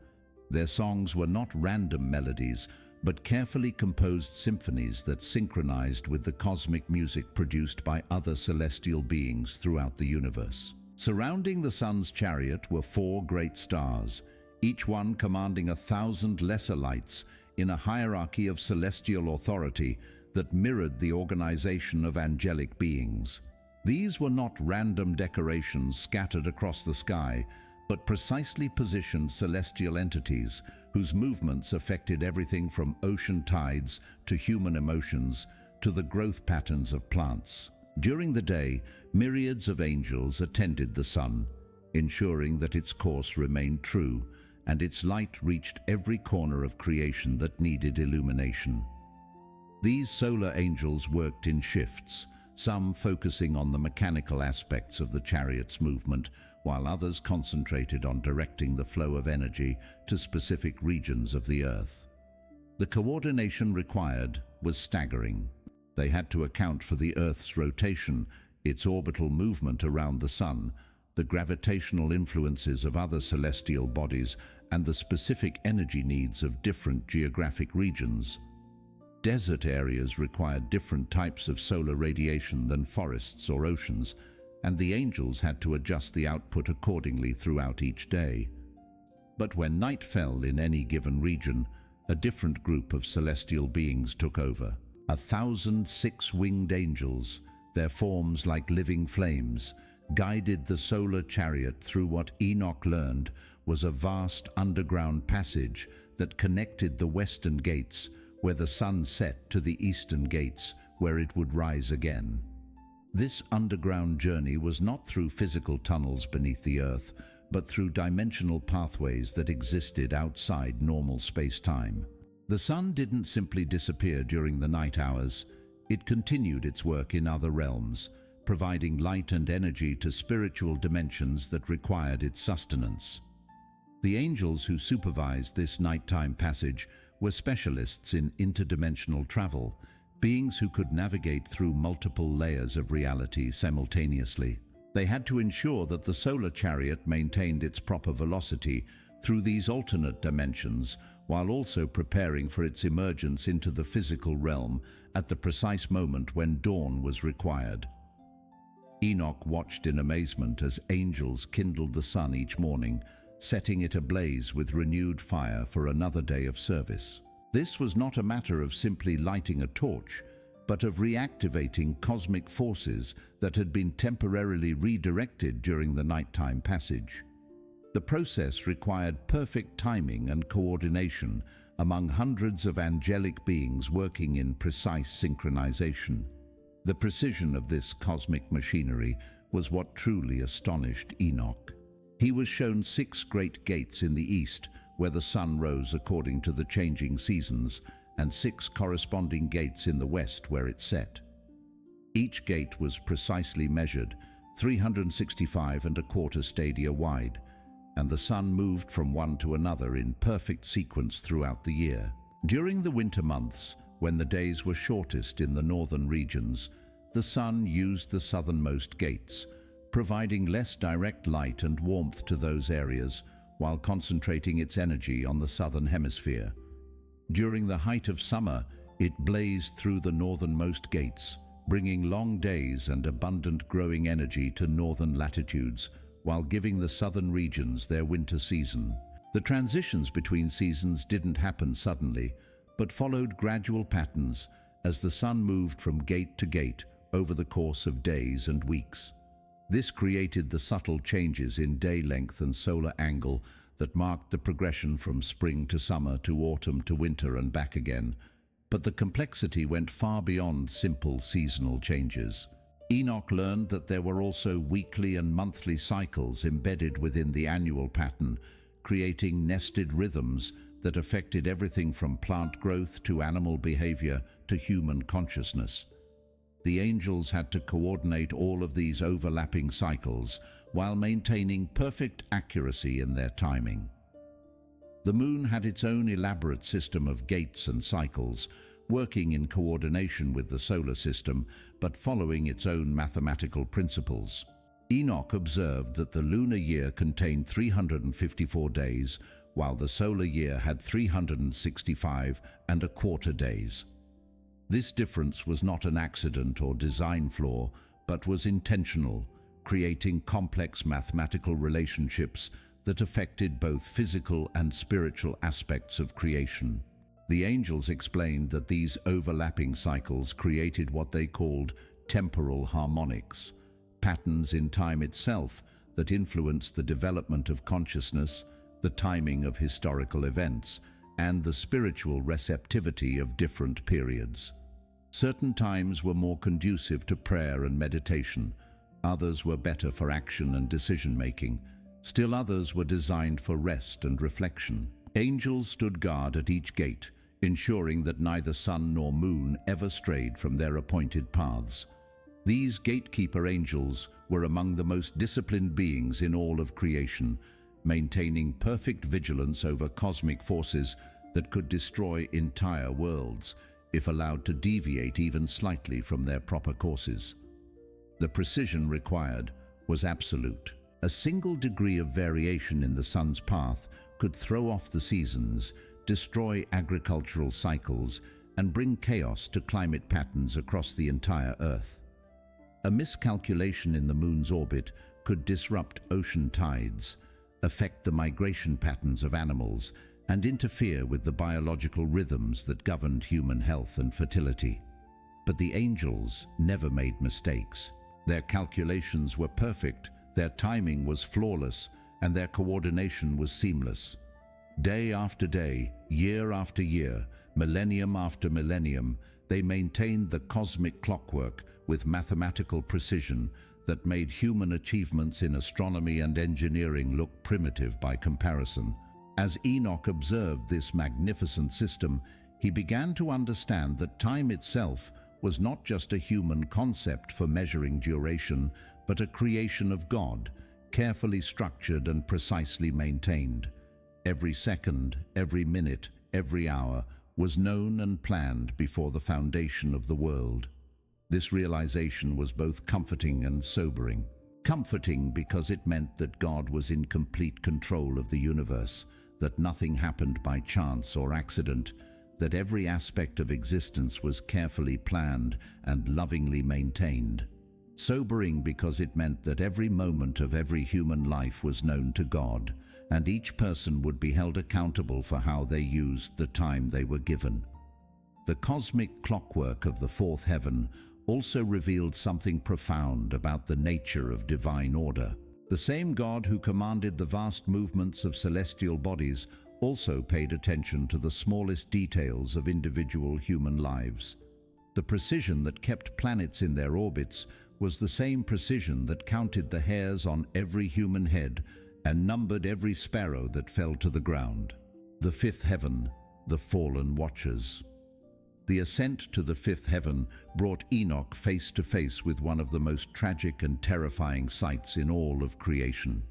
Their songs were not random melodies, but carefully composed symphonies that synchronized with the cosmic music produced by other celestial beings throughout the universe. Surrounding the sun's chariot were 4 great stars, each one commanding 1,000 lesser lights in a hierarchy of celestial authority that mirrored the organization of angelic beings. These were not random decorations scattered across the sky, but precisely positioned celestial entities whose movements affected everything from ocean tides to human emotions to the growth patterns of plants. During the day, myriads of angels attended the sun, ensuring that its course remained true and its light reached every corner of creation that needed illumination. These solar angels worked in shifts, some focusing on the mechanical aspects of the chariot's movement, while others concentrated on directing the flow of energy to specific regions of the Earth. The coordination required was staggering. They had to account for the Earth's rotation, its orbital movement around the Sun, the gravitational influences of other celestial bodies, and the specific energy needs of different geographic regions. Desert areas required different types of solar radiation than forests or oceans, and the angels had to adjust the output accordingly throughout each day. But when night fell in any given region, a different group of celestial beings took over. 1,000 six-winged angels, their forms like living flames, guided the solar chariot through what Enoch learned was a vast underground passage that connected the western gates, where the sun set, to the eastern gates, where it would rise again. This underground journey was not through physical tunnels beneath the earth, but through dimensional pathways that existed outside normal space-time. The sun didn't simply disappear during the night hours. It continued its work in other realms, providing light and energy to spiritual dimensions that required its sustenance. The angels who supervised this nighttime passage were specialists in interdimensional travel, beings who could navigate through multiple layers of reality simultaneously. They had to ensure that the solar chariot maintained its proper velocity through these alternate dimensions, while also preparing for its emergence into the physical realm at the precise moment when dawn was required. Enoch watched in amazement as angels kindled the sun each morning, setting it ablaze with renewed fire for another day of service. This was not a matter of simply lighting a torch, but of reactivating cosmic forces that had been temporarily redirected during the nighttime passage. The process required perfect timing and coordination among hundreds of angelic beings working in precise synchronization. The precision of this cosmic machinery was what truly astonished Enoch. He was shown 6 great gates in the east, where the sun rose according to the changing seasons, and 6 corresponding gates in the west where it set. Each gate was precisely measured, 365¼ stadia wide, and the sun moved from one to another in perfect sequence throughout the year. During the winter months, when the days were shortest in the northern regions, the sun used the southernmost gates, providing less direct light and warmth to those areas while concentrating its energy on the southern hemisphere. During the height of summer, it blazed through the northernmost gates, bringing long days and abundant growing energy to northern latitudes, while giving the southern regions their winter season. The transitions between seasons didn't happen suddenly, but followed gradual patterns as the sun moved from gate to gate over the course of days and weeks. This created the subtle changes in day length and solar angle that marked the progression from spring to summer to autumn to winter and back again. But the complexity went far beyond simple seasonal changes. Enoch learned that there were also weekly and monthly cycles embedded within the annual pattern, creating nested rhythms that affected everything from plant growth to animal behavior to human consciousness. The angels had to coordinate all of these overlapping cycles while maintaining perfect accuracy in their timing. The moon had its own elaborate system of gates and cycles, working in coordination with the solar system, but following its own mathematical principles. Enoch observed that the lunar year contained 354 days, while the solar year had 365¼ days. This difference was not an accident or design flaw, but was intentional, creating complex mathematical relationships that affected both physical and spiritual aspects of creation. The angels explained that these overlapping cycles created what they called temporal harmonics, patterns in time itself that influenced the development of consciousness, the timing of historical events, and the spiritual receptivity of different periods. Certain times were more conducive to prayer and meditation, others were better for action and decision-making, still others were designed for rest and reflection. Angels stood guard at each gate, ensuring that neither sun nor moon ever strayed from their appointed paths. These gatekeeper angels were among the most disciplined beings in all of creation, maintaining perfect vigilance over cosmic forces that could destroy entire worlds if allowed to deviate even slightly from their proper courses. The precision required was absolute. A single degree of variation in the sun's path could throw off the seasons, destroy agricultural cycles, and bring chaos to climate patterns across the entire Earth. A miscalculation in the moon's orbit could disrupt ocean tides, affect the migration patterns of animals, and interfere with the biological rhythms that governed human health and fertility. But the angels never made mistakes. Their calculations were perfect, their timing was flawless, and their coordination was seamless. Day after day, year after year, millennium after millennium, they maintained the cosmic clockwork with mathematical precision that made human achievements in astronomy and engineering look primitive by comparison. As Enoch observed this magnificent system, he began to understand that time itself was not just a human concept for measuring duration, but a creation of God, carefully structured and precisely maintained. Every second, every minute, every hour was known and planned before the foundation of the world. This realization was both comforting and sobering. Comforting because it meant that God was in complete control of the universe, that nothing happened by chance or accident, that every aspect of existence was carefully planned and lovingly maintained. Sobering because it meant that every moment of every human life was known to God, and each person would be held accountable for how they used the time they were given. The cosmic clockwork of the fourth heaven also revealed something profound about the nature of divine order. The same God who commanded the vast movements of celestial bodies also paid attention to the smallest details of individual human lives. The precision that kept planets in their orbits was the same precision that counted the hairs on every human head and numbered every sparrow that fell to the ground. The fifth heaven, the fallen watchers. The ascent to the fifth heaven brought Enoch face to face with one of the most tragic and terrifying sights in all of creation.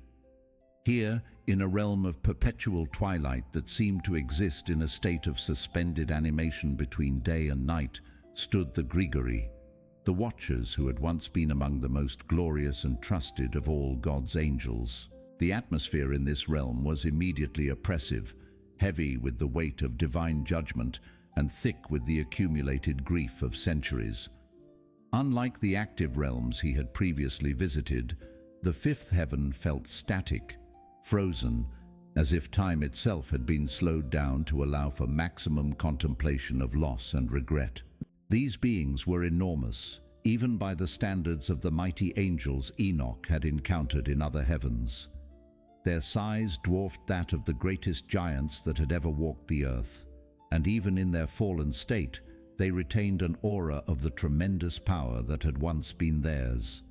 Here, in a realm of perpetual twilight that seemed to exist in a state of suspended animation between day and night, stood the Grigori, the watchers who had once been among the most glorious and trusted of all God's angels. The atmosphere in this realm was immediately oppressive, heavy with the weight of divine judgment and thick with the accumulated grief of centuries. Unlike the active realms he had previously visited, the fifth heaven felt static, frozen, as if time itself had been slowed down to allow for maximum contemplation of loss and regret. These beings were enormous, even by the standards of the mighty angels Enoch had encountered in other heavens. Their size dwarfed that of the greatest giants that had ever walked the earth, and even in their fallen state, they retained an aura of the tremendous power that had once been theirs.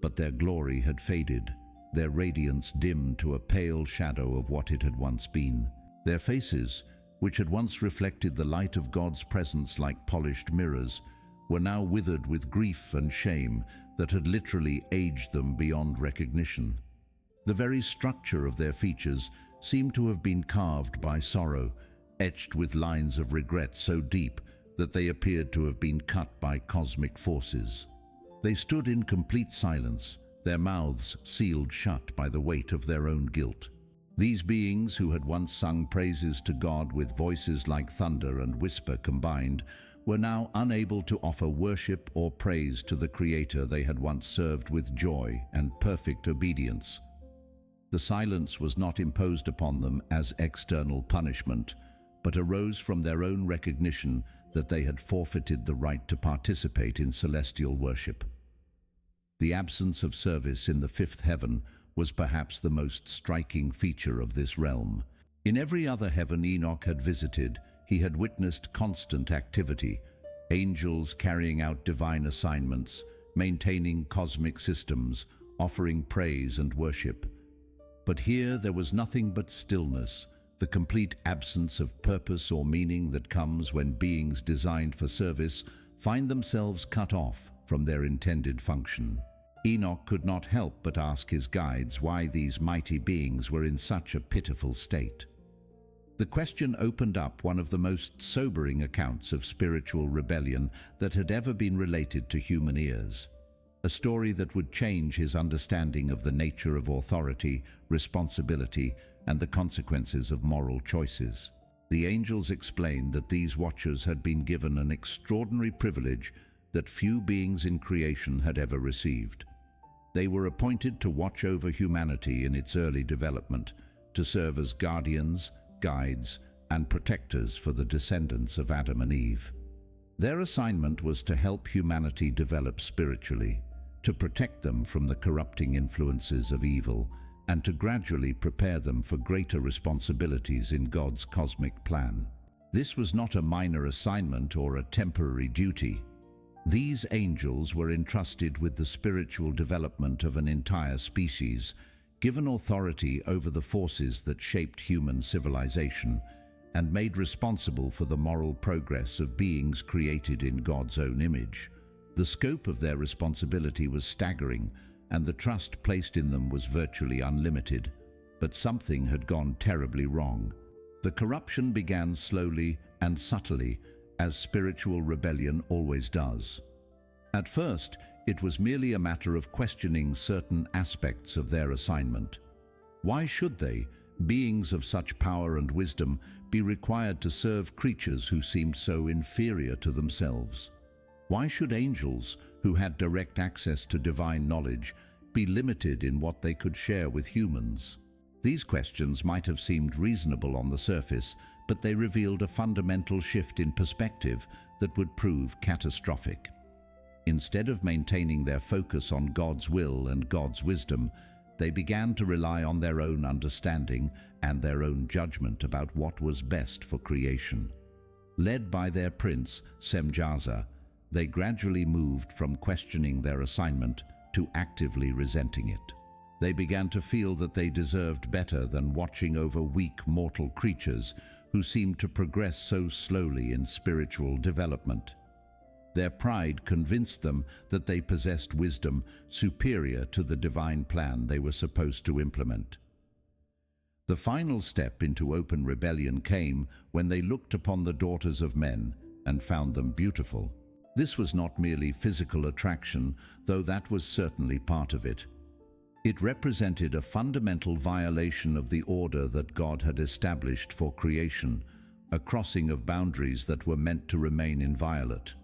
But their glory had faded, their radiance dimmed to a pale shadow of what it had once been. Their faces, which had once reflected the light of God's presence like polished mirrors, were now withered with grief and shame that had literally aged them beyond recognition. The very structure of their features seemed to have been carved by sorrow, etched with lines of regret so deep that they appeared to have been cut by cosmic forces. They stood in complete silence, their mouths sealed shut by the weight of their own guilt. These beings, who had once sung praises to God with voices like thunder and whisper combined, were now unable to offer worship or praise to the Creator they had once served with joy and perfect obedience. The silence was not imposed upon them as external punishment, but arose from their own recognition that they had forfeited the right to participate in celestial worship. The absence of service in the fifth heaven was perhaps the most striking feature of this realm. In every other heaven Enoch had visited, he had witnessed constant activity, angels carrying out divine assignments, maintaining cosmic systems, offering praise and worship. But here there was nothing but stillness, the complete absence of purpose or meaning that comes when beings designed for service find themselves cut off from their intended function. Enoch could not help but ask his guides why these mighty beings were in such a pitiful state. The question opened up one of the most sobering accounts of spiritual rebellion that had ever been related to human ears. A story that would change his understanding of the nature of authority, responsibility, and the consequences of moral choices. The angels explained that these watchers had been given an extraordinary privilege that few beings in creation had ever received. They were appointed to watch over humanity in its early development, to serve as guardians, guides, and protectors for the descendants of Adam and Eve. Their assignment was to help humanity develop spiritually, to protect them from the corrupting influences of evil, and to gradually prepare them for greater responsibilities in God's cosmic plan. This was not a minor assignment or a temporary duty. These angels were entrusted with the spiritual development of an entire species, given authority over the forces that shaped human civilization, and made responsible for the moral progress of beings created in God's own image. The scope of their responsibility was staggering, and the trust placed in them was virtually unlimited. But something had gone terribly wrong. The corruption began slowly and subtly, as spiritual rebellion always does. At first, it was merely a matter of questioning certain aspects of their assignment. Why should they, beings of such power and wisdom, be required to serve creatures who seemed so inferior to themselves? Why should angels, who had direct access to divine knowledge, be limited in what they could share with humans? These questions might have seemed reasonable on the surface, but they revealed a fundamental shift in perspective that would prove catastrophic. Instead of maintaining their focus on God's will and God's wisdom, they began to rely on their own understanding and their own judgment about what was best for creation. Led by their prince, Semjaza, they gradually moved from questioning their assignment to actively resenting it. They began to feel that they deserved better than watching over weak mortal creatures who seemed to progress so slowly in spiritual development. Their pride convinced them that they possessed wisdom superior to the divine plan they were supposed to implement. The final step into open rebellion came when they looked upon the daughters of men and found them beautiful. This was not merely physical attraction, though that was certainly part of it. It represented a fundamental violation of the order that God had established for creation, a crossing of boundaries that were meant to remain inviolate.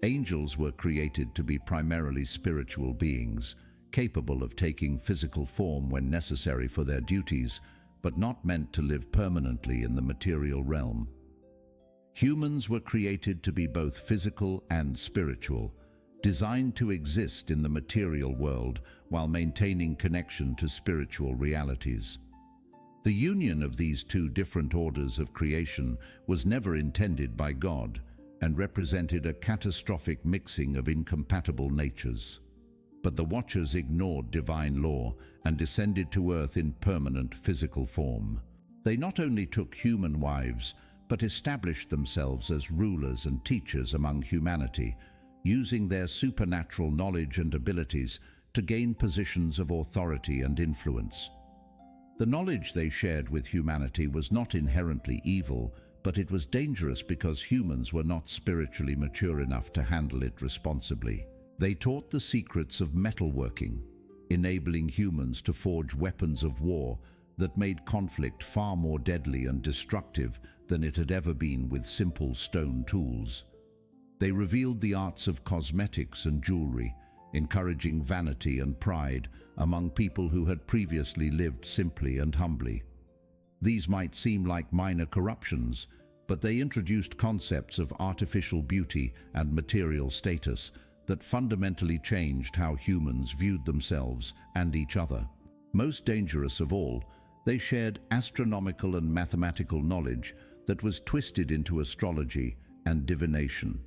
Angels were created to be primarily spiritual beings, capable of taking physical form when necessary for their duties, but not meant to live permanently in the material realm. Humans were created to be both physical and spiritual, designed to exist in the material world while maintaining connection to spiritual realities. The union of these two different orders of creation was never intended by God and represented a catastrophic mixing of incompatible natures. But the Watchers ignored divine law and descended to earth in permanent physical form. They not only took human wives, but established themselves as rulers and teachers among humanity, using their supernatural knowledge and abilities to gain positions of authority and influence. The knowledge they shared with humanity was not inherently evil, but it was dangerous because humans were not spiritually mature enough to handle it responsibly. They taught the secrets of metalworking, enabling humans to forge weapons of war that made conflict far more deadly and destructive than it had ever been with simple stone tools. They revealed the arts of cosmetics and jewelry, encouraging vanity and pride among people who had previously lived simply and humbly. These might seem like minor corruptions, but they introduced concepts of artificial beauty and material status that fundamentally changed how humans viewed themselves and each other. Most dangerous of all, they shared astronomical and mathematical knowledge that was twisted into astrology and divination.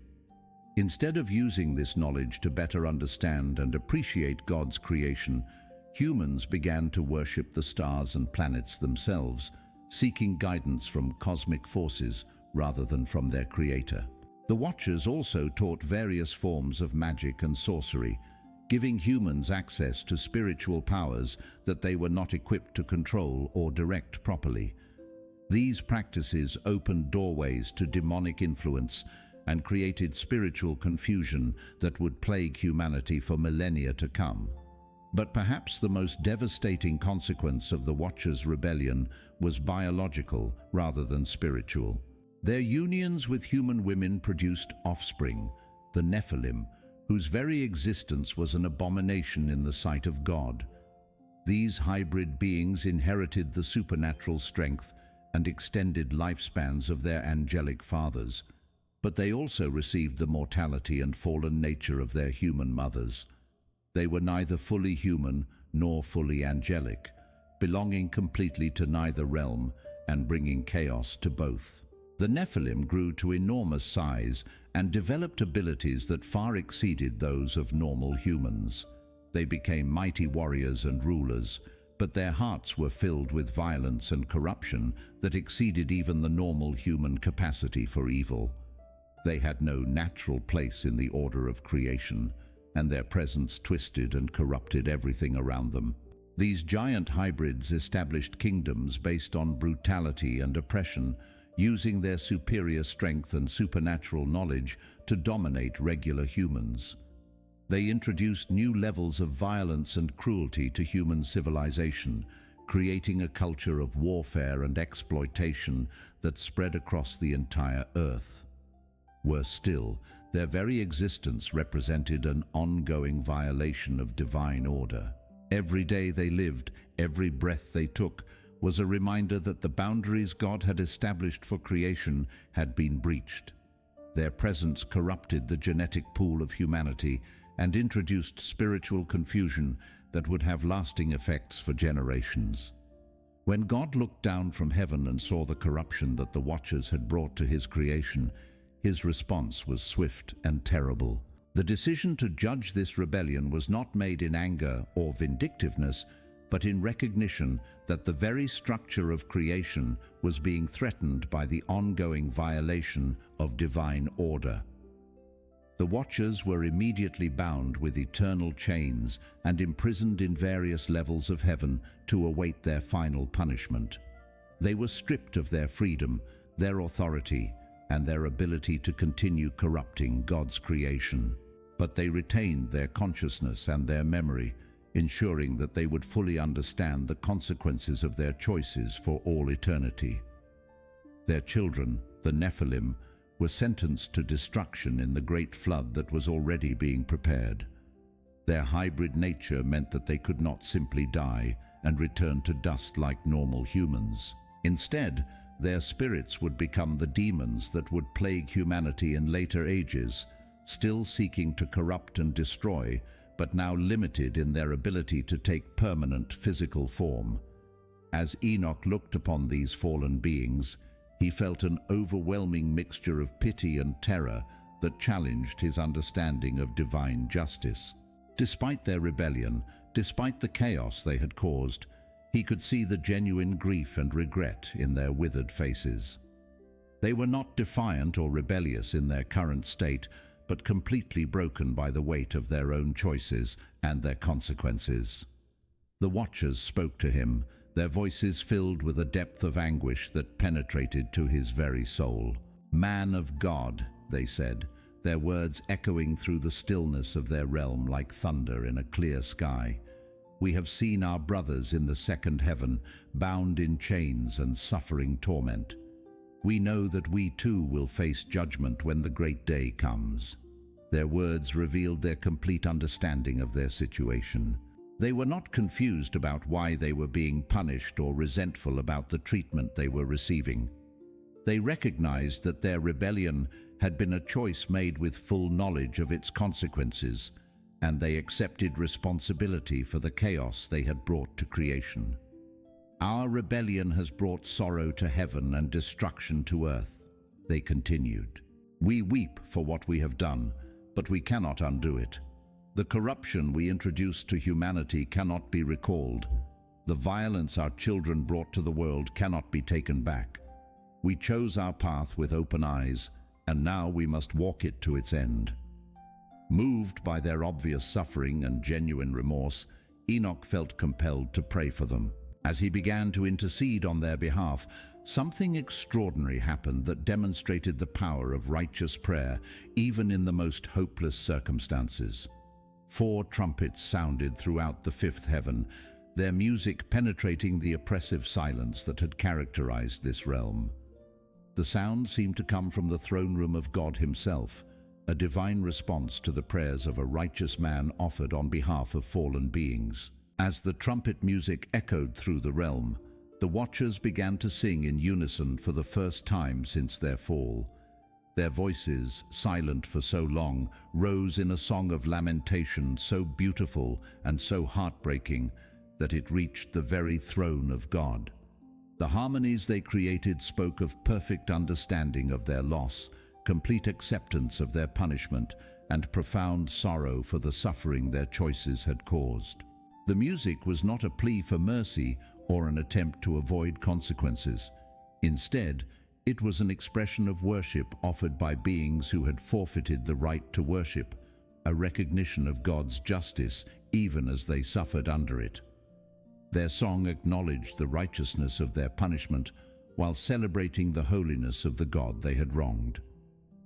Instead of using this knowledge to better understand and appreciate God's creation, humans began to worship the stars and planets themselves, seeking guidance from cosmic forces rather than from their creator. The Watchers also taught various forms of magic and sorcery, giving humans access to spiritual powers that they were not equipped to control or direct properly. These practices opened doorways to demonic influence and created spiritual confusion that would plague humanity for millennia to come. But perhaps the most devastating consequence of the Watchers' rebellion was biological rather than spiritual. Their unions with human women produced offspring, the Nephilim, whose very existence was an abomination in the sight of God. These hybrid beings inherited the supernatural strength and extended lifespans of their angelic fathers, but they also received the mortality and fallen nature of their human mothers. They were neither fully human nor fully angelic, belonging completely to neither realm and bringing chaos to both. The Nephilim grew to enormous size and developed abilities that far exceeded those of normal humans. They became mighty warriors and rulers, but their hearts were filled with violence and corruption that exceeded even the normal human capacity for evil. They had no natural place in the order of creation, and their presence twisted and corrupted everything around them. These giant hybrids established kingdoms based on brutality and oppression, using their superior strength and supernatural knowledge to dominate regular humans. They introduced new levels of violence and cruelty to human civilization, creating a culture of warfare and exploitation that spread across the entire earth. Worse still, their very existence represented an ongoing violation of divine order. Every day they lived, every breath they took, was a reminder that the boundaries God had established for creation had been breached. Their presence corrupted the genetic pool of humanity and introduced spiritual confusion that would have lasting effects for generations. When God looked down from heaven and saw the corruption that the Watchers had brought to his creation, his response was swift and terrible. The decision to judge this rebellion was not made in anger or vindictiveness, but in recognition that the very structure of creation was being threatened by the ongoing violation of divine order. The Watchers were immediately bound with eternal chains and imprisoned in various levels of heaven to await their final punishment. They were stripped of their freedom, their authority, and their ability to continue corrupting God's creation. But they retained their consciousness and their memory, ensuring that they would fully understand the consequences of their choices for all eternity. Their children, the Nephilim, were sentenced to destruction in the great flood that was already being prepared. Their hybrid nature meant that they could not simply die and return to dust like normal humans. Instead, their spirits would become the demons that would plague humanity in later ages, still seeking to corrupt and destroy, but now limited in their ability to take permanent physical form. As Enoch looked upon these fallen beings, he felt an overwhelming mixture of pity and terror that challenged his understanding of divine justice. Despite their rebellion, despite the chaos they had caused, he could see the genuine grief and regret in their withered faces. They were not defiant or rebellious in their current state, but completely broken by the weight of their own choices and their consequences. The Watchers spoke to him, their voices filled with a depth of anguish that penetrated to his very soul. "Man of God," they said, their words echoing through the stillness of their realm like thunder in a clear sky. "We have seen our brothers in the second heaven, bound in chains and suffering torment. We know that we too will face judgment when the great day comes." Their words revealed their complete understanding of their situation. They were not confused about why they were being punished or resentful about the treatment they were receiving. They recognized that their rebellion had been a choice made with full knowledge of its consequences, and they accepted responsibility for the chaos they had brought to creation. "Our rebellion has brought sorrow to heaven and destruction to earth," they continued. "We weep for what we have done, but we cannot undo it. The corruption we introduced to humanity cannot be recalled. The violence our children brought to the world cannot be taken back. We chose our path with open eyes, and now we must walk it to its end." Moved by their obvious suffering and genuine remorse, Enoch felt compelled to pray for them. As he began to intercede on their behalf, something extraordinary happened that demonstrated the power of righteous prayer, even in the most hopeless circumstances. 4 trumpets sounded throughout the fifth heaven, their music penetrating the oppressive silence that had characterized this realm. The sound seemed to come from the throne room of God himself, a divine response to the prayers of a righteous man offered on behalf of fallen beings. As the trumpet music echoed through the realm, the Watchers began to sing in unison for the first time since their fall. Their voices, silent for so long, rose in a song of lamentation so beautiful and so heartbreaking that it reached the very throne of God. The harmonies they created spoke of perfect understanding of their loss, complete acceptance of their punishment, and profound sorrow for the suffering their choices had caused. The music was not a plea for mercy or an attempt to avoid consequences. Instead, it was an expression of worship offered by beings who had forfeited the right to worship, a recognition of God's justice even as they suffered under it. Their song acknowledged the righteousness of their punishment while celebrating the holiness of the God they had wronged.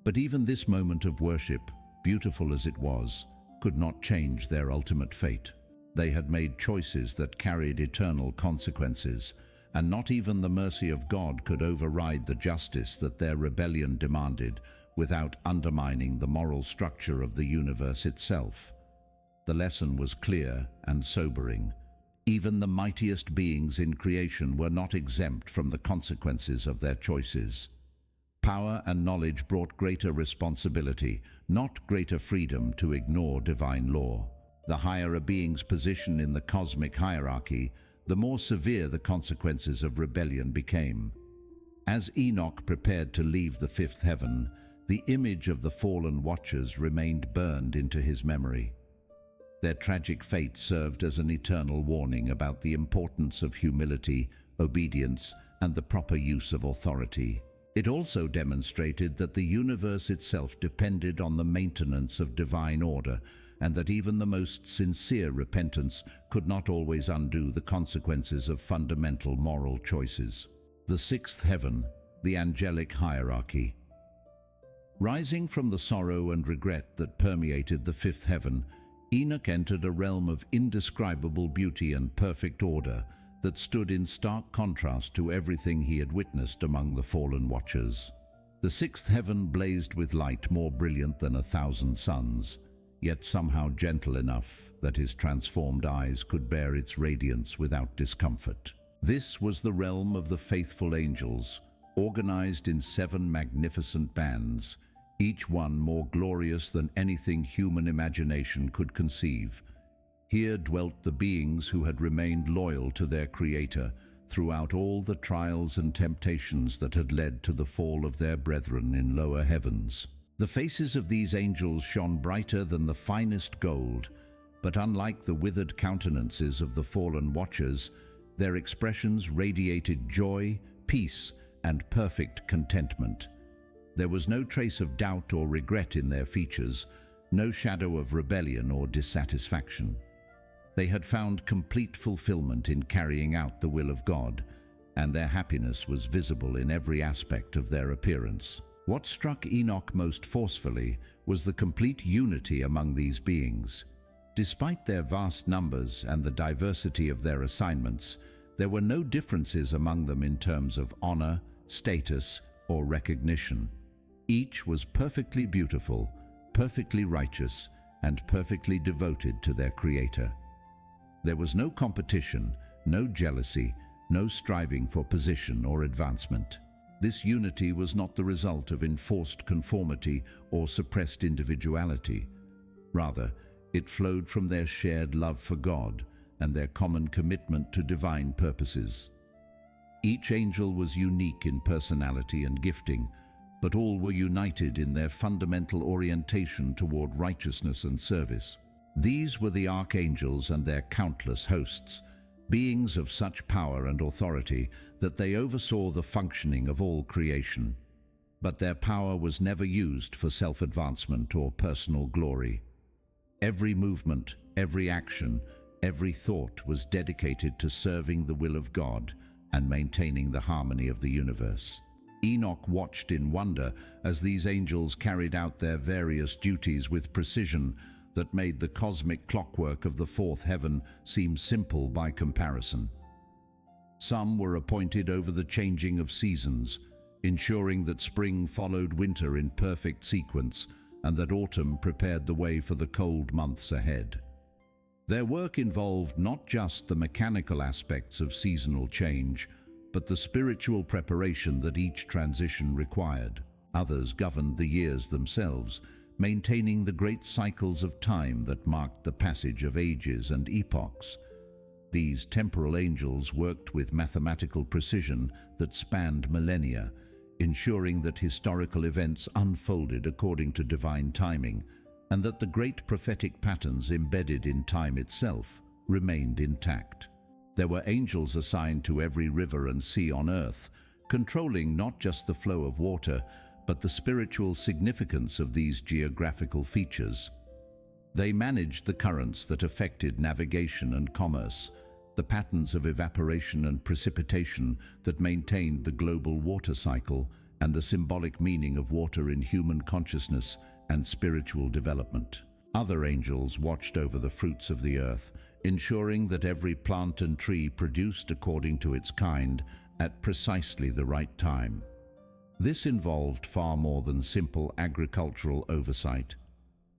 But even this moment of worship, beautiful as it was, could not change their ultimate fate. They had made choices that carried eternal consequences, and not even the mercy of God could override the justice that their rebellion demanded without undermining the moral structure of the universe itself. The lesson was clear and sobering. Even the mightiest beings in creation were not exempt from the consequences of their choices. Power and knowledge brought greater responsibility, not greater freedom to ignore divine law. The higher a being's position in the cosmic hierarchy, the more severe the consequences of rebellion became. As Enoch prepared to leave the fifth heaven, The image of the fallen watchers remained burned into his memory. Their tragic fate served as an eternal warning about the importance of humility, obedience, and the proper use of authority. It also demonstrated that the universe itself depended on the maintenance of divine order, and that even the most sincere repentance could not always undo the consequences of fundamental moral choices. The sixth heaven, the angelic hierarchy. Rising from the sorrow and regret that permeated the fifth heaven, Enoch entered a realm of indescribable beauty and perfect order that stood in stark contrast to everything he had witnessed among the fallen watchers. The sixth heaven blazed with light more brilliant than 1,000 suns, yet somehow gentle enough that his transformed eyes could bear its radiance without discomfort. This was the realm of the faithful angels, organized in 7 magnificent bands, each one more glorious than anything human imagination could conceive. Here dwelt the beings who had remained loyal to their Creator throughout all the trials and temptations that had led to the fall of their brethren in lower heavens. The faces of these angels shone brighter than the finest gold, but unlike the withered countenances of the fallen watchers, their expressions radiated joy, peace, and perfect contentment. There was no trace of doubt or regret in their features, no shadow of rebellion or dissatisfaction. They had found complete fulfillment in carrying out the will of God, and their happiness was visible in every aspect of their appearance. What struck Enoch most forcefully was the complete unity among these beings. Despite their vast numbers and the diversity of their assignments, there were no differences among them in terms of honor, status, or recognition. Each was perfectly beautiful, perfectly righteous, and perfectly devoted to their Creator. There was no competition, no jealousy, no striving for position or advancement. This unity was not the result of enforced conformity or suppressed individuality. Rather, it flowed from their shared love for God and their common commitment to divine purposes. Each angel was unique in personality and gifting, but all were united in their fundamental orientation toward righteousness and service. These were the archangels and their countless hosts, beings of such power and authority that they oversaw the functioning of all creation. But their power was never used for self-advancement or personal glory. Every movement, every action, every thought was dedicated to serving the will of God and maintaining the harmony of the universe. Enoch watched in wonder as these angels carried out their various duties with precision that made the cosmic clockwork of the fourth heaven seem simple by comparison. Some were appointed over the changing of seasons, ensuring that spring followed winter in perfect sequence and that autumn prepared the way for the cold months ahead. Their work involved not just the mechanical aspects of seasonal change, but the spiritual preparation that each transition required. Others governed the years themselves, maintaining the great cycles of time that marked the passage of ages and epochs. These temporal angels worked with mathematical precision that spanned millennia, ensuring that historical events unfolded according to divine timing, and that the great prophetic patterns embedded in time itself remained intact. There were angels assigned to every river and sea on earth, controlling not just the flow of water, but the spiritual significance of these geographical features. They managed the currents that affected navigation and commerce, the patterns of evaporation and precipitation that maintained the global water cycle, and the symbolic meaning of water in human consciousness and spiritual development. Other angels watched over the fruits of the earth, ensuring that every plant and tree produced according to its kind at precisely the right time. This involved far more than simple agricultural oversight.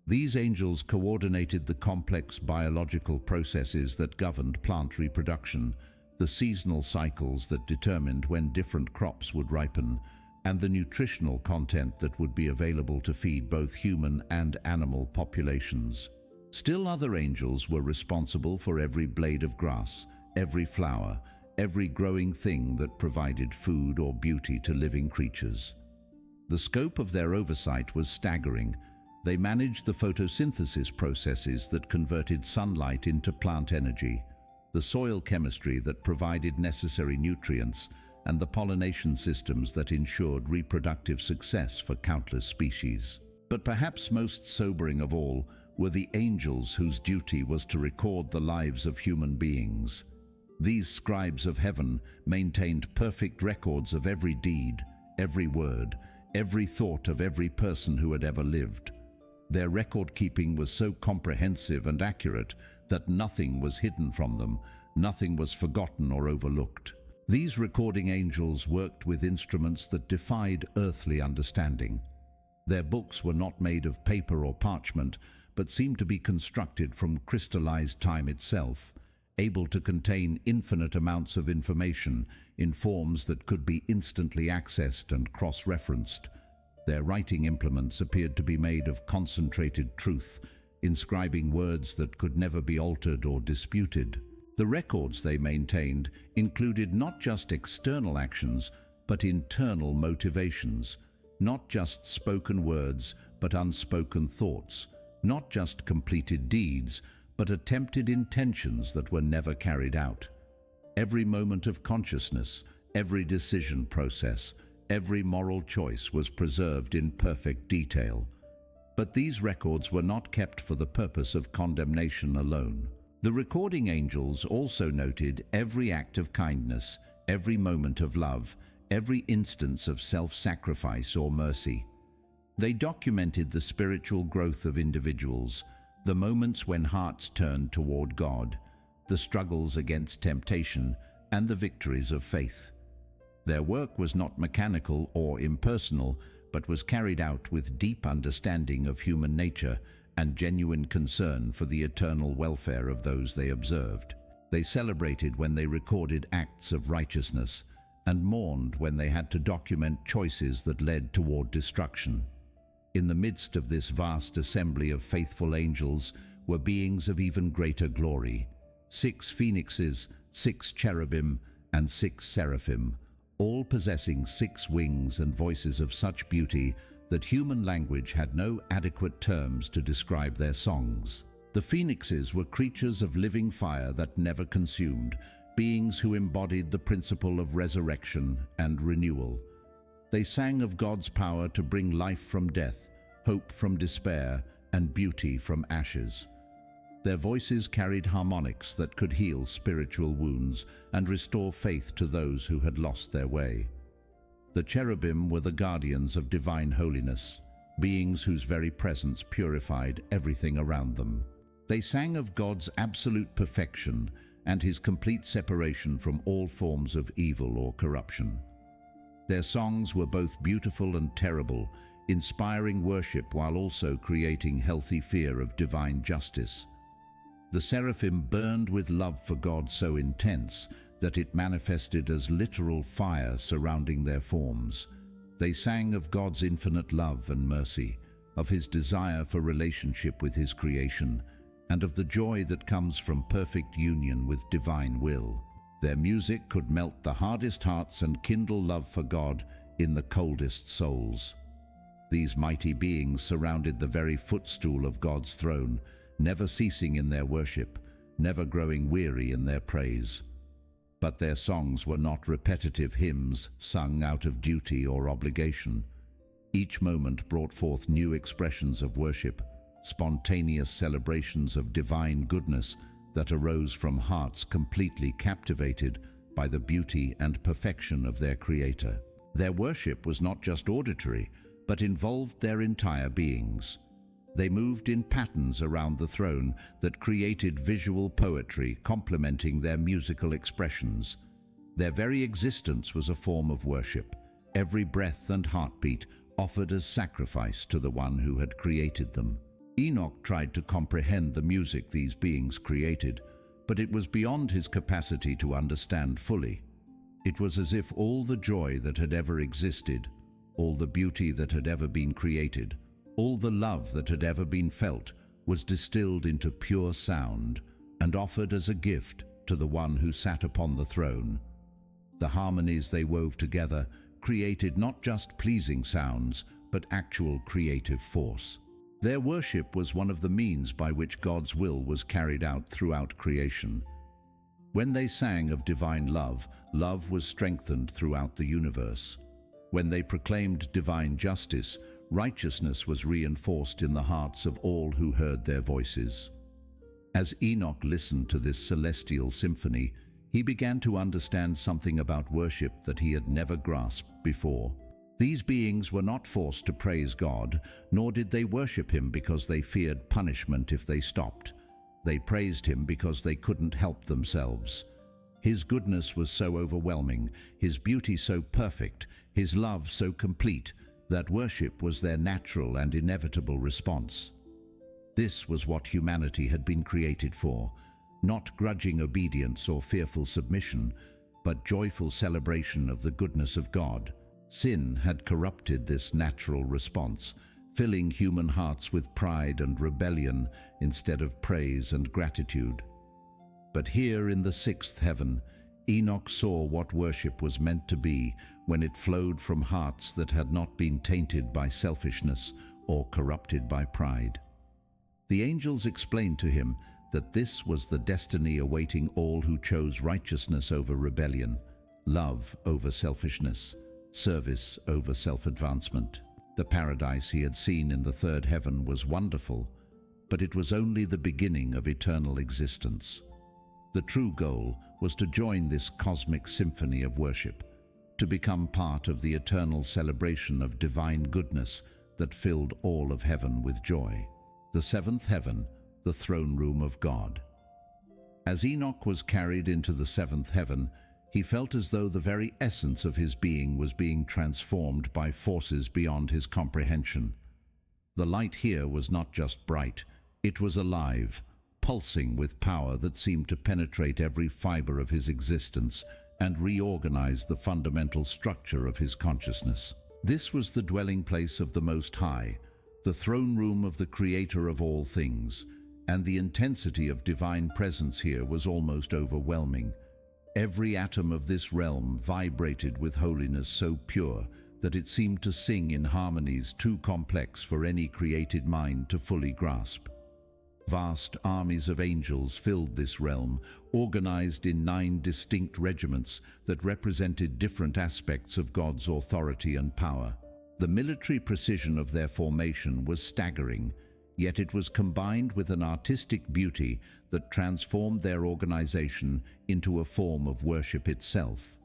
These angels coordinated the complex biological processes that governed plant reproduction, the seasonal cycles that determined when different crops would ripen, and the nutritional content that would be available to feed both human and animal populations. Still other angels were responsible for every blade of grass, every flower, every growing thing that provided food or beauty to living creatures. The scope of their oversight was staggering. They managed the photosynthesis processes that converted sunlight into plant energy, the soil chemistry that provided necessary nutrients, and the pollination systems that ensured reproductive success for countless species. But perhaps most sobering of all were the angels whose duty was to record the lives of human beings. These scribes of heaven maintained perfect records of every deed, every word, every thought of every person who had ever lived. Their record-keeping was so comprehensive and accurate that nothing was hidden from them, nothing was forgotten or overlooked. These recording angels worked with instruments that defied earthly understanding. Their books were not made of paper or parchment, but seemed to be constructed from crystallized time itself, able to contain infinite amounts of information in forms that could be instantly accessed and cross-referenced. Their writing implements appeared to be made of concentrated truth, inscribing words that could never be altered or disputed. The records they maintained included not just external actions, but internal motivations, not just spoken words, but unspoken thoughts, not just completed deeds, but attempted intentions that were never carried out. Every moment of consciousness, every decision process, every moral choice was preserved in perfect detail. But these records were not kept for the purpose of condemnation alone. The recording angels also noted every act of kindness, every moment of love, every instance of self-sacrifice or mercy. They documented the spiritual growth of individuals, the moments when hearts turned toward God, the struggles against temptation, and the victories of faith. Their work was not mechanical or impersonal, but was carried out with deep understanding of human nature and genuine concern for the eternal welfare of those they observed. They celebrated when they recorded acts of righteousness and mourned when they had to document choices that led toward destruction. In the midst of this vast assembly of faithful angels were beings of even greater glory: 6 phoenixes, 6 cherubim, and 6 seraphim, all possessing 6 wings and voices of such beauty that human language had no adequate terms to describe their songs. The phoenixes were creatures of living fire that never consumed, beings who embodied the principle of resurrection and renewal. They sang of God's power to bring life from death, hope from despair, and beauty from ashes. Their voices carried harmonics that could heal spiritual wounds and restore faith to those who had lost their way. The cherubim were the guardians of divine holiness, beings whose very presence purified everything around them. They sang of God's absolute perfection and his complete separation from all forms of evil or corruption. Their songs were both beautiful and terrible, inspiring worship while also creating healthy fear of divine justice. The seraphim burned with love for God so intense that it manifested as literal fire surrounding their forms. They sang of God's infinite love and mercy, of his desire for relationship with his creation, and of the joy that comes from perfect union with divine will. Their music could melt the hardest hearts and kindle love for God in the coldest souls. These mighty beings surrounded the very footstool of God's throne, never ceasing in their worship, never growing weary in their praise. But their songs were not repetitive hymns sung out of duty or obligation. Each moment brought forth new expressions of worship, spontaneous celebrations of divine goodness that arose from hearts completely captivated by the beauty and perfection of their Creator. Their worship was not just auditory, but involved their entire beings. They moved in patterns around the throne that created visual poetry complementing their musical expressions. Their very existence was a form of worship, every breath and heartbeat offered as sacrifice to the one who had created them. Enoch tried to comprehend the music these beings created, but it was beyond his capacity to understand fully. It was as if all the joy that had ever existed, all the beauty that had ever been created, all the love that had ever been felt was distilled into pure sound and offered as a gift to the one who sat upon the throne. The harmonies they wove together created not just pleasing sounds, but actual creative force. Their worship was one of the means by which God's will was carried out throughout creation. When they sang of divine love, love was strengthened throughout the universe. When they proclaimed divine justice, righteousness was reinforced in the hearts of all who heard their voices. As Enoch listened to this celestial symphony, he began to understand something about worship that he had never grasped before. These beings were not forced to praise God, nor did they worship Him because they feared punishment if they stopped. They praised Him because they couldn't help themselves. His goodness was so overwhelming, His beauty so perfect, His love so complete, that worship was their natural and inevitable response. This was what humanity had been created for, not grudging obedience or fearful submission, but joyful celebration of the goodness of God. Sin had corrupted this natural response, filling human hearts with pride and rebellion instead of praise and gratitude. But here in the sixth heaven, Enoch saw what worship was meant to be when it flowed from hearts that had not been tainted by selfishness or corrupted by pride. The angels explained to him that this was the destiny awaiting all who chose righteousness over rebellion, love over selfishness, service over self-advancement. The paradise he had seen in the third heaven was wonderful, but it was only the beginning of eternal existence. The true goal was to join this cosmic symphony of worship, to become part of the eternal celebration of divine goodness that filled all of heaven with joy. The seventh heaven, the throne room of God. As Enoch was carried into the seventh heaven, he felt as though the very essence of his being was being transformed by forces beyond his comprehension. The light here was not just bright, it was alive, pulsing with power that seemed to penetrate every fiber of his existence and reorganize the fundamental structure of his consciousness. This was the dwelling place of the Most High, the throne room of the Creator of all things, and the intensity of divine presence here was almost overwhelming. Every atom of this realm vibrated with holiness so pure that it seemed to sing in harmonies too complex for any created mind to fully grasp. Vast armies of angels filled this realm, organized in 9 distinct regiments that represented different aspects of God's authority and power. The military precision of their formation was staggering, yet it was combined with an artistic beauty that transformed their organization into a form of worship itself.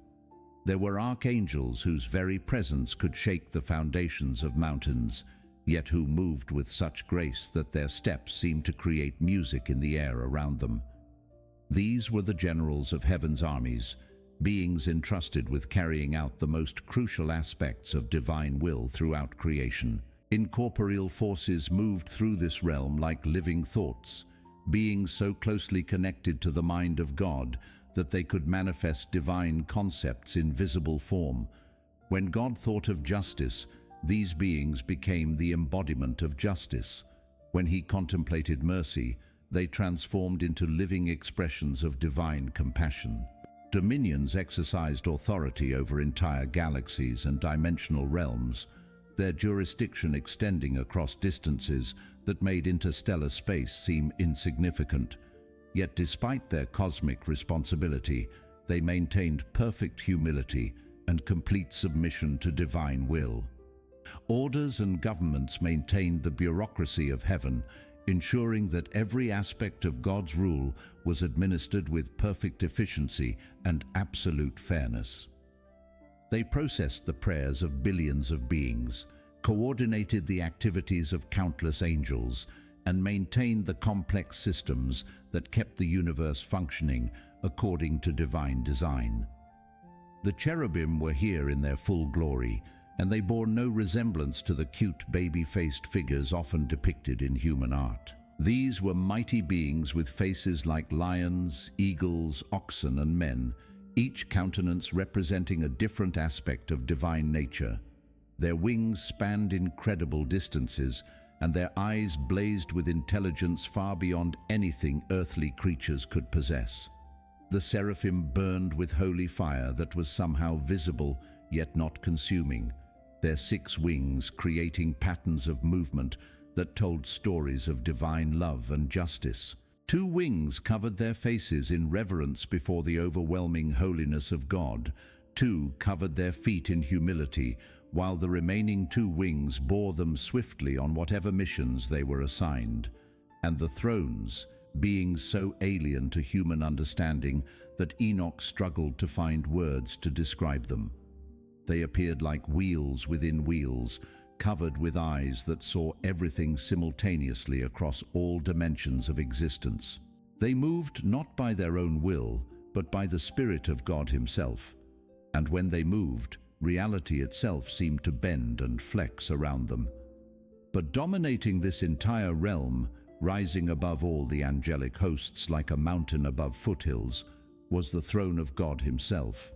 There were archangels whose very presence could shake the foundations of mountains, yet who moved with such grace that their steps seemed to create music in the air around them. These were the generals of heaven's armies, beings entrusted with carrying out the most crucial aspects of divine will throughout creation. Incorporeal forces moved through this realm like living thoughts, beings so closely connected to the mind of God that they could manifest divine concepts in visible form. When God thought of justice, these beings became the embodiment of justice. When He contemplated mercy, they transformed into living expressions of divine compassion. Dominions exercised authority over entire galaxies and dimensional realms, their jurisdiction extending across distances that made interstellar space seem insignificant. Yet despite their cosmic responsibility, they maintained perfect humility and complete submission to divine will. Orders and governments maintained the bureaucracy of heaven, ensuring that every aspect of God's rule was administered with perfect efficiency and absolute fairness. They processed the prayers of billions of beings, coordinated the activities of countless angels, and maintained the complex systems that kept the universe functioning according to divine design. The cherubim were here in their full glory, and they bore no resemblance to the cute baby-faced figures often depicted in human art. These were mighty beings with faces like lions, eagles, oxen, and men, each countenance representing a different aspect of divine nature. Their wings spanned incredible distances, and their eyes blazed with intelligence far beyond anything earthly creatures could possess. The seraphim burned with holy fire that was somehow visible yet not consuming, their 6 wings creating patterns of movement that told stories of divine love and justice. 2 wings covered their faces in reverence before the overwhelming holiness of God. 2 covered their feet in humility, while the remaining 2 wings bore them swiftly on whatever missions they were assigned. And the thrones, being so alien to human understanding that Enoch struggled to find words to describe them. They appeared like wheels within wheels, covered with eyes that saw everything simultaneously across all dimensions of existence. They moved not by their own will, but by the Spirit of God Himself. And when they moved, reality itself seemed to bend and flex around them. But dominating this entire realm, rising above all the angelic hosts like a mountain above foothills, was the throne of God Himself.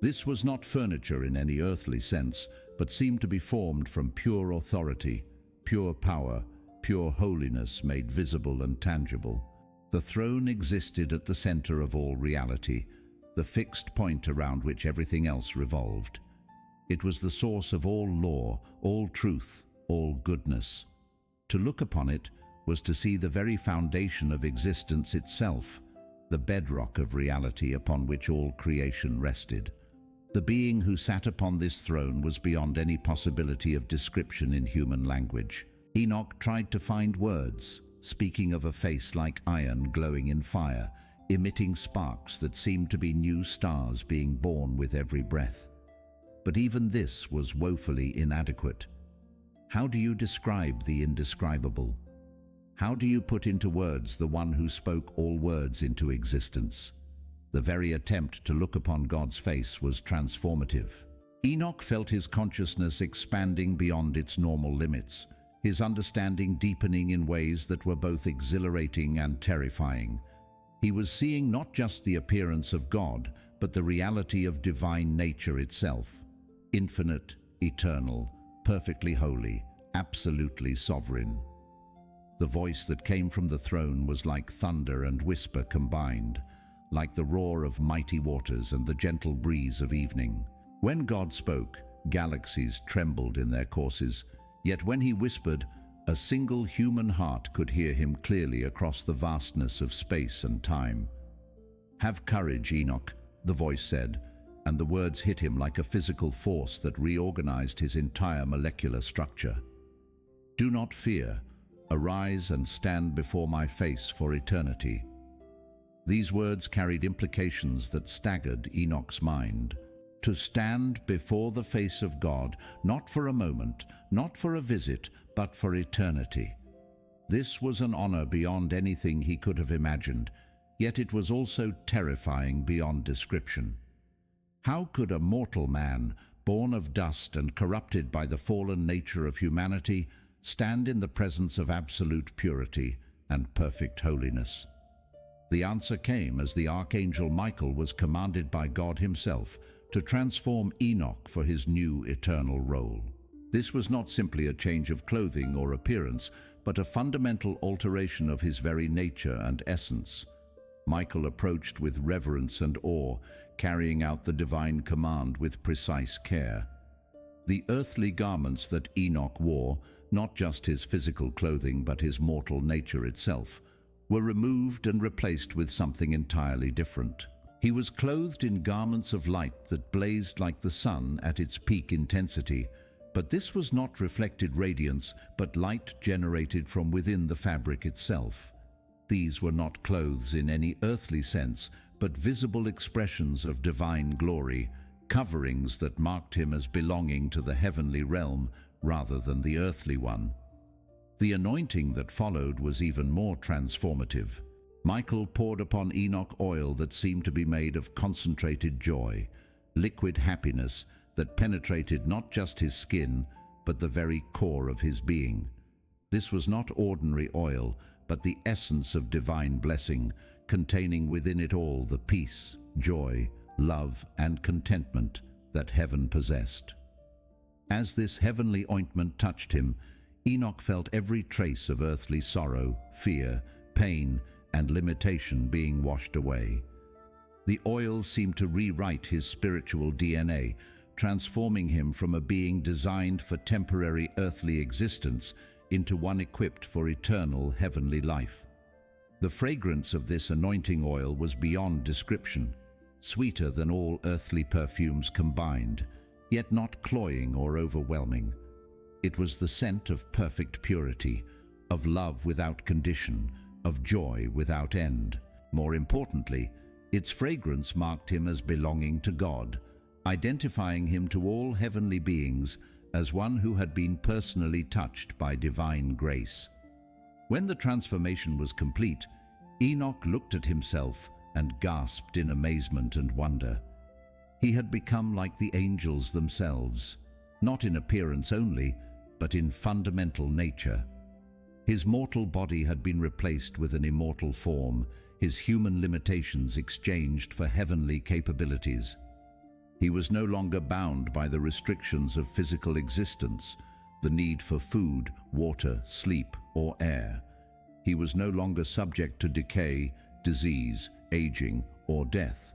This was not furniture in any earthly sense, but seemed to be formed from pure authority, pure power, pure holiness made visible and tangible. The throne existed at the center of all reality, the fixed point around which everything else revolved. It was the source of all law, all truth, all goodness. To look upon it was to see the very foundation of existence itself, the bedrock of reality upon which all creation rested. The being who sat upon this throne was beyond any possibility of description in human language. Enoch tried to find words, speaking of a face like iron glowing in fire, emitting sparks that seemed to be new stars being born with every breath. But even this was woefully inadequate. How do you describe the indescribable? How do you put into words the one who spoke all words into existence? The very attempt to look upon God's face was transformative. Enoch felt his consciousness expanding beyond its normal limits, his understanding deepening in ways that were both exhilarating and terrifying. He was seeing not just the appearance of God, but the reality of divine nature itself. Infinite, eternal, perfectly holy, absolutely sovereign. The voice that came from the throne was like thunder and whisper combined, like the roar of mighty waters and the gentle breeze of evening. When God spoke, galaxies trembled in their courses, yet when He whispered, a single human heart could hear Him clearly across the vastness of space and time. "Have courage, Enoch," the voice said, and the words hit him like a physical force that reorganized his entire molecular structure. "Do not fear. Arise and stand before my face for eternity." These words carried implications that staggered Enoch's mind. To stand before the face of God, not for a moment, not for a visit, but for eternity. This was an honor beyond anything he could have imagined, yet it was also terrifying beyond description. How could a mortal man, born of dust and corrupted by the fallen nature of humanity, stand in the presence of absolute purity and perfect holiness? The answer came as the archangel Michael was commanded by God Himself to transform Enoch for his new eternal role. This was not simply a change of clothing or appearance, but a fundamental alteration of his very nature and essence. Michael approached with reverence and awe, carrying out the divine command with precise care. The earthly garments that Enoch wore, not just his physical clothing but his mortal nature itself, were removed and replaced with something entirely different. He was clothed in garments of light that blazed like the sun at its peak intensity, but this was not reflected radiance, but light generated from within the fabric itself. These were not clothes in any earthly sense, but visible expressions of divine glory, coverings that marked him as belonging to the heavenly realm rather than the earthly one. The anointing that followed was even more transformative. Michael poured upon Enoch oil that seemed to be made of concentrated joy, liquid happiness that penetrated not just his skin, but the very core of his being. This was not ordinary oil, but the essence of divine blessing, containing within it all the peace, joy, love, and contentment that heaven possessed. As this heavenly ointment touched him, Enoch felt every trace of earthly sorrow, fear, pain, and limitation being washed away. The oil seemed to rewrite his spiritual DNA, transforming him from a being designed for temporary earthly existence into one equipped for eternal heavenly life. The fragrance of this anointing oil was beyond description, sweeter than all earthly perfumes combined, yet not cloying or overwhelming. It was the scent of perfect purity, of love without condition, of joy without end. More importantly, its fragrance marked him as belonging to God, identifying him to all heavenly beings as one who had been personally touched by divine grace. When the transformation was complete, Enoch looked at himself and gasped in amazement and wonder. He had become like the angels themselves, not in appearance only, but in fundamental nature. His mortal body had been replaced with an immortal form, his human limitations exchanged for heavenly capabilities. He was no longer bound by the restrictions of physical existence, the need for food, water, sleep, or air. He was no longer subject to decay, disease, aging, or death.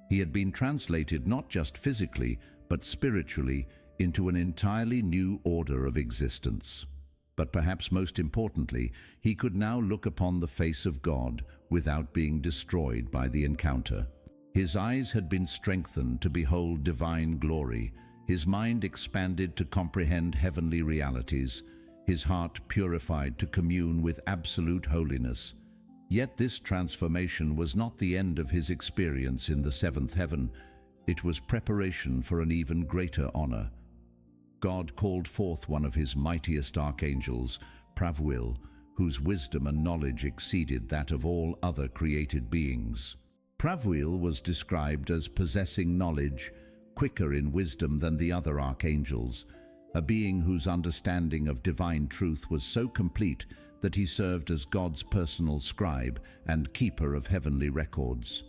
He had been translated not just physically, but spiritually into an entirely new order of existence. But perhaps most importantly, he could now look upon the face of God without being destroyed by the encounter. His eyes had been strengthened to behold divine glory, his mind expanded to comprehend heavenly realities, his heart purified to commune with absolute holiness. Yet this transformation was not the end of his experience in the seventh heaven. It was preparation for an even greater honor. God called forth one of his mightiest archangels, Pravwil, whose wisdom and knowledge exceeded that of all other created beings. Pravwil was described as possessing knowledge, quicker in wisdom than the other archangels, a being whose understanding of divine truth was so complete that he served as God's personal scribe and keeper of heavenly records.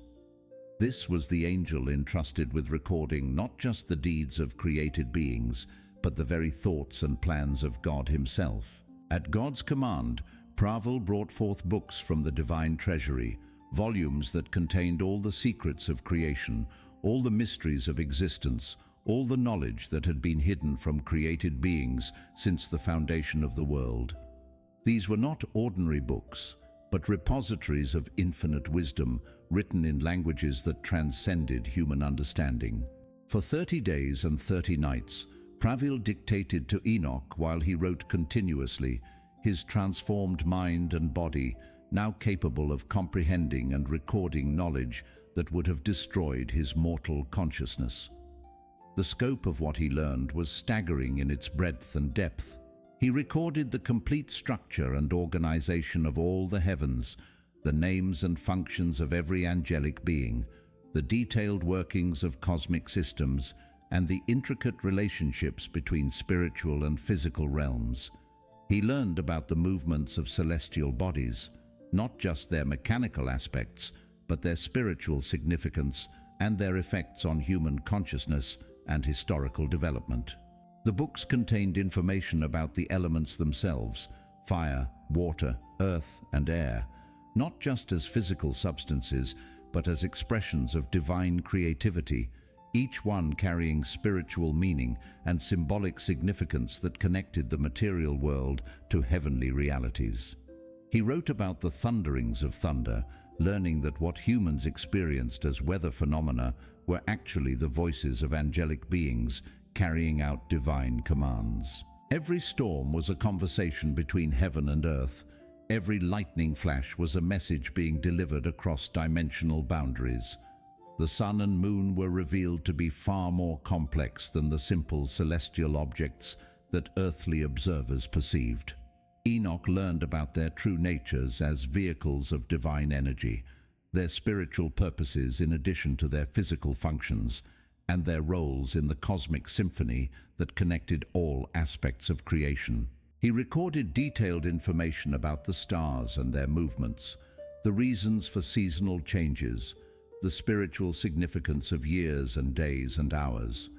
This was the angel entrusted with recording not just the deeds of created beings, but the very thoughts and plans of God himself. At God's command, Pravwil brought forth books from the divine treasury, volumes that contained all the secrets of creation, all the mysteries of existence, all the knowledge that had been hidden from created beings since the foundation of the world. These were not ordinary books, but repositories of infinite wisdom written in languages that transcended human understanding. For 30 days and 30 nights, Pravwil dictated to Enoch while he wrote continuously, his transformed mind and body now capable of comprehending and recording knowledge that would have destroyed his mortal consciousness. The scope of what he learned was staggering in its breadth and depth. He recorded the complete structure and organization of all the heavens, the names and functions of every angelic being, the detailed workings of cosmic systems, and the intricate relationships between spiritual and physical realms. He learned about the movements of celestial bodies, not just their mechanical aspects, but their spiritual significance and their effects on human consciousness and historical development. The books contained information about the elements themselves, fire, water, earth, and air, not just as physical substances, but as expressions of divine creativity, each one carrying spiritual meaning and symbolic significance that connected the material world to heavenly realities. He wrote about the thunderings of thunder, learning that what humans experienced as weather phenomena were actually the voices of angelic beings carrying out divine commands. Every storm was a conversation between heaven and earth. Every lightning flash was a message being delivered across dimensional boundaries. The sun and moon were revealed to be far more complex than the simple celestial objects that earthly observers perceived. Enoch learned about their true natures as vehicles of divine energy, their spiritual purposes in addition to their physical functions, and their roles in the cosmic symphony that connected all aspects of creation. He recorded detailed information about the stars and their movements, the reasons for seasonal changes, the spiritual significance of years and days and hours.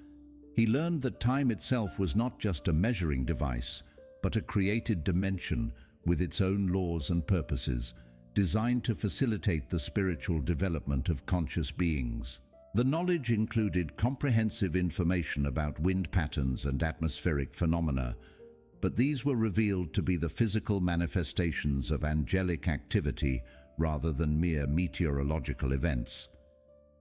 He learned that time itself was not just a measuring device, but a created dimension with its own laws and purposes, designed to facilitate the spiritual development of conscious beings. The knowledge included comprehensive information about wind patterns and atmospheric phenomena, but these were revealed to be the physical manifestations of angelic activity rather than mere meteorological events.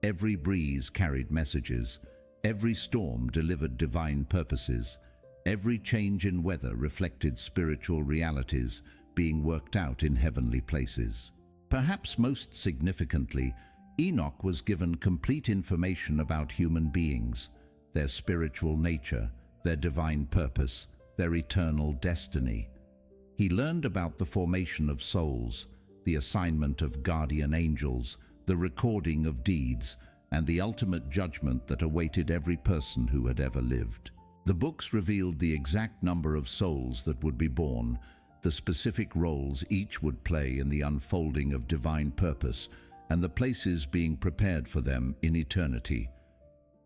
Every breeze carried messages, every storm delivered divine purposes, every change in weather reflected spiritual realities being worked out in heavenly places. Perhaps most significantly, Enoch was given complete information about human beings, their spiritual nature, their divine purpose, their eternal destiny. He learned about the formation of souls, the assignment of guardian angels, the recording of deeds, and the ultimate judgment that awaited every person who had ever lived. The books revealed the exact number of souls that would be born, the specific roles each would play in the unfolding of divine purpose, and the places being prepared for them in eternity.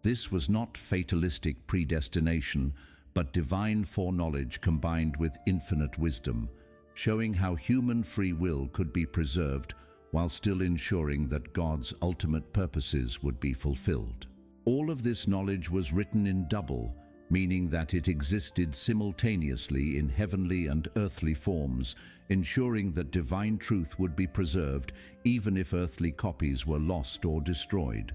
This was not fatalistic predestination, but divine foreknowledge combined with infinite wisdom, showing how human free will could be preserved while still ensuring that God's ultimate purposes would be fulfilled. All of this knowledge was written in double, meaning that it existed simultaneously in heavenly and earthly forms, ensuring that divine truth would be preserved even if earthly copies were lost or destroyed.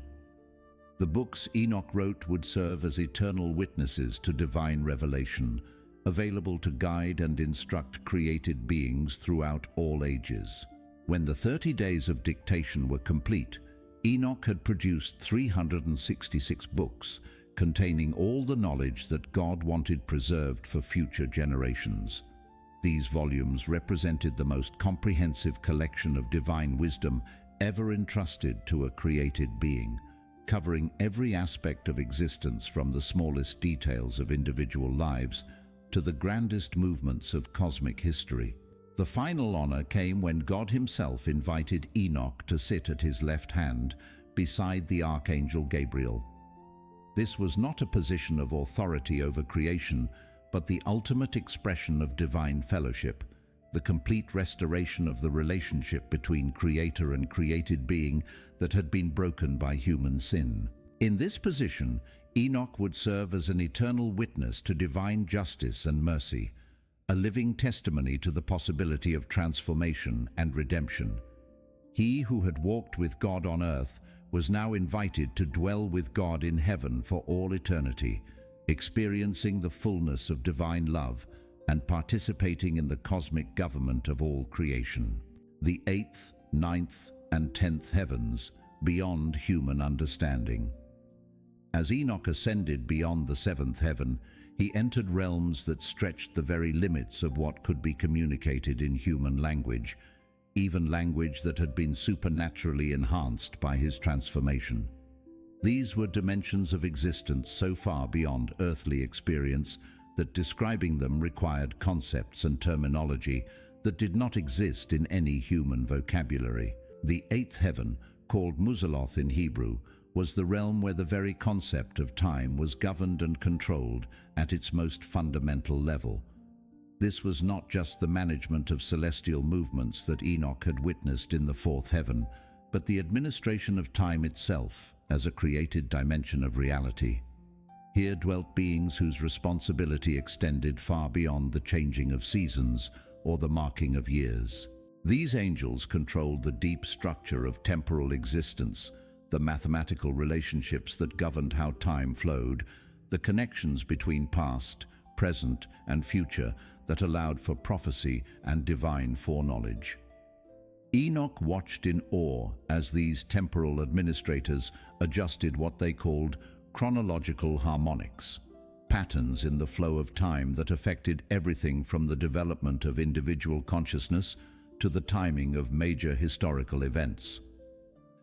The books Enoch wrote would serve as eternal witnesses to divine revelation, available to guide and instruct created beings throughout all ages. When the 30 days of dictation were complete, Enoch had produced 366 books, containing all the knowledge that God wanted preserved for future generations. These volumes represented the most comprehensive collection of divine wisdom ever entrusted to a created being, covering every aspect of existence from the smallest details of individual lives to the grandest movements of cosmic history. The final honor came when God himself invited Enoch to sit at his left hand beside the archangel Gabriel. This was not a position of authority over creation, but the ultimate expression of divine fellowship, the complete restoration of the relationship between creator and created being that had been broken by human sin. In this position, Enoch would serve as an eternal witness to divine justice and mercy, a living testimony to the possibility of transformation and redemption. He who had walked with God on earth was now invited to dwell with God in heaven for all eternity, experiencing the fullness of divine love and participating in the cosmic government of all creation. The 8th, 9th, and 10th heavens, beyond human understanding. As Enoch ascended beyond the 7th heaven, he entered realms that stretched the very limits of what could be communicated in human language, even language that had been supernaturally enhanced by his transformation. These were dimensions of existence so far beyond earthly experience that describing them required concepts and terminology that did not exist in any human vocabulary. The 8th heaven, called Muzaloth in Hebrew, was the realm where the very concept of time was governed and controlled at its most fundamental level. This was not just the management of celestial movements that Enoch had witnessed in the 4th heaven, but the administration of time itself as a created dimension of reality. Here dwelt beings whose responsibility extended far beyond the changing of seasons or the marking of years. These angels controlled the deep structure of temporal existence, the mathematical relationships that governed how time flowed, the connections between past, present, and future that allowed for prophecy and divine foreknowledge. Enoch watched in awe as these temporal administrators adjusted what they called chronological harmonics, patterns in the flow of time that affected everything from the development of individual consciousness to the timing of major historical events.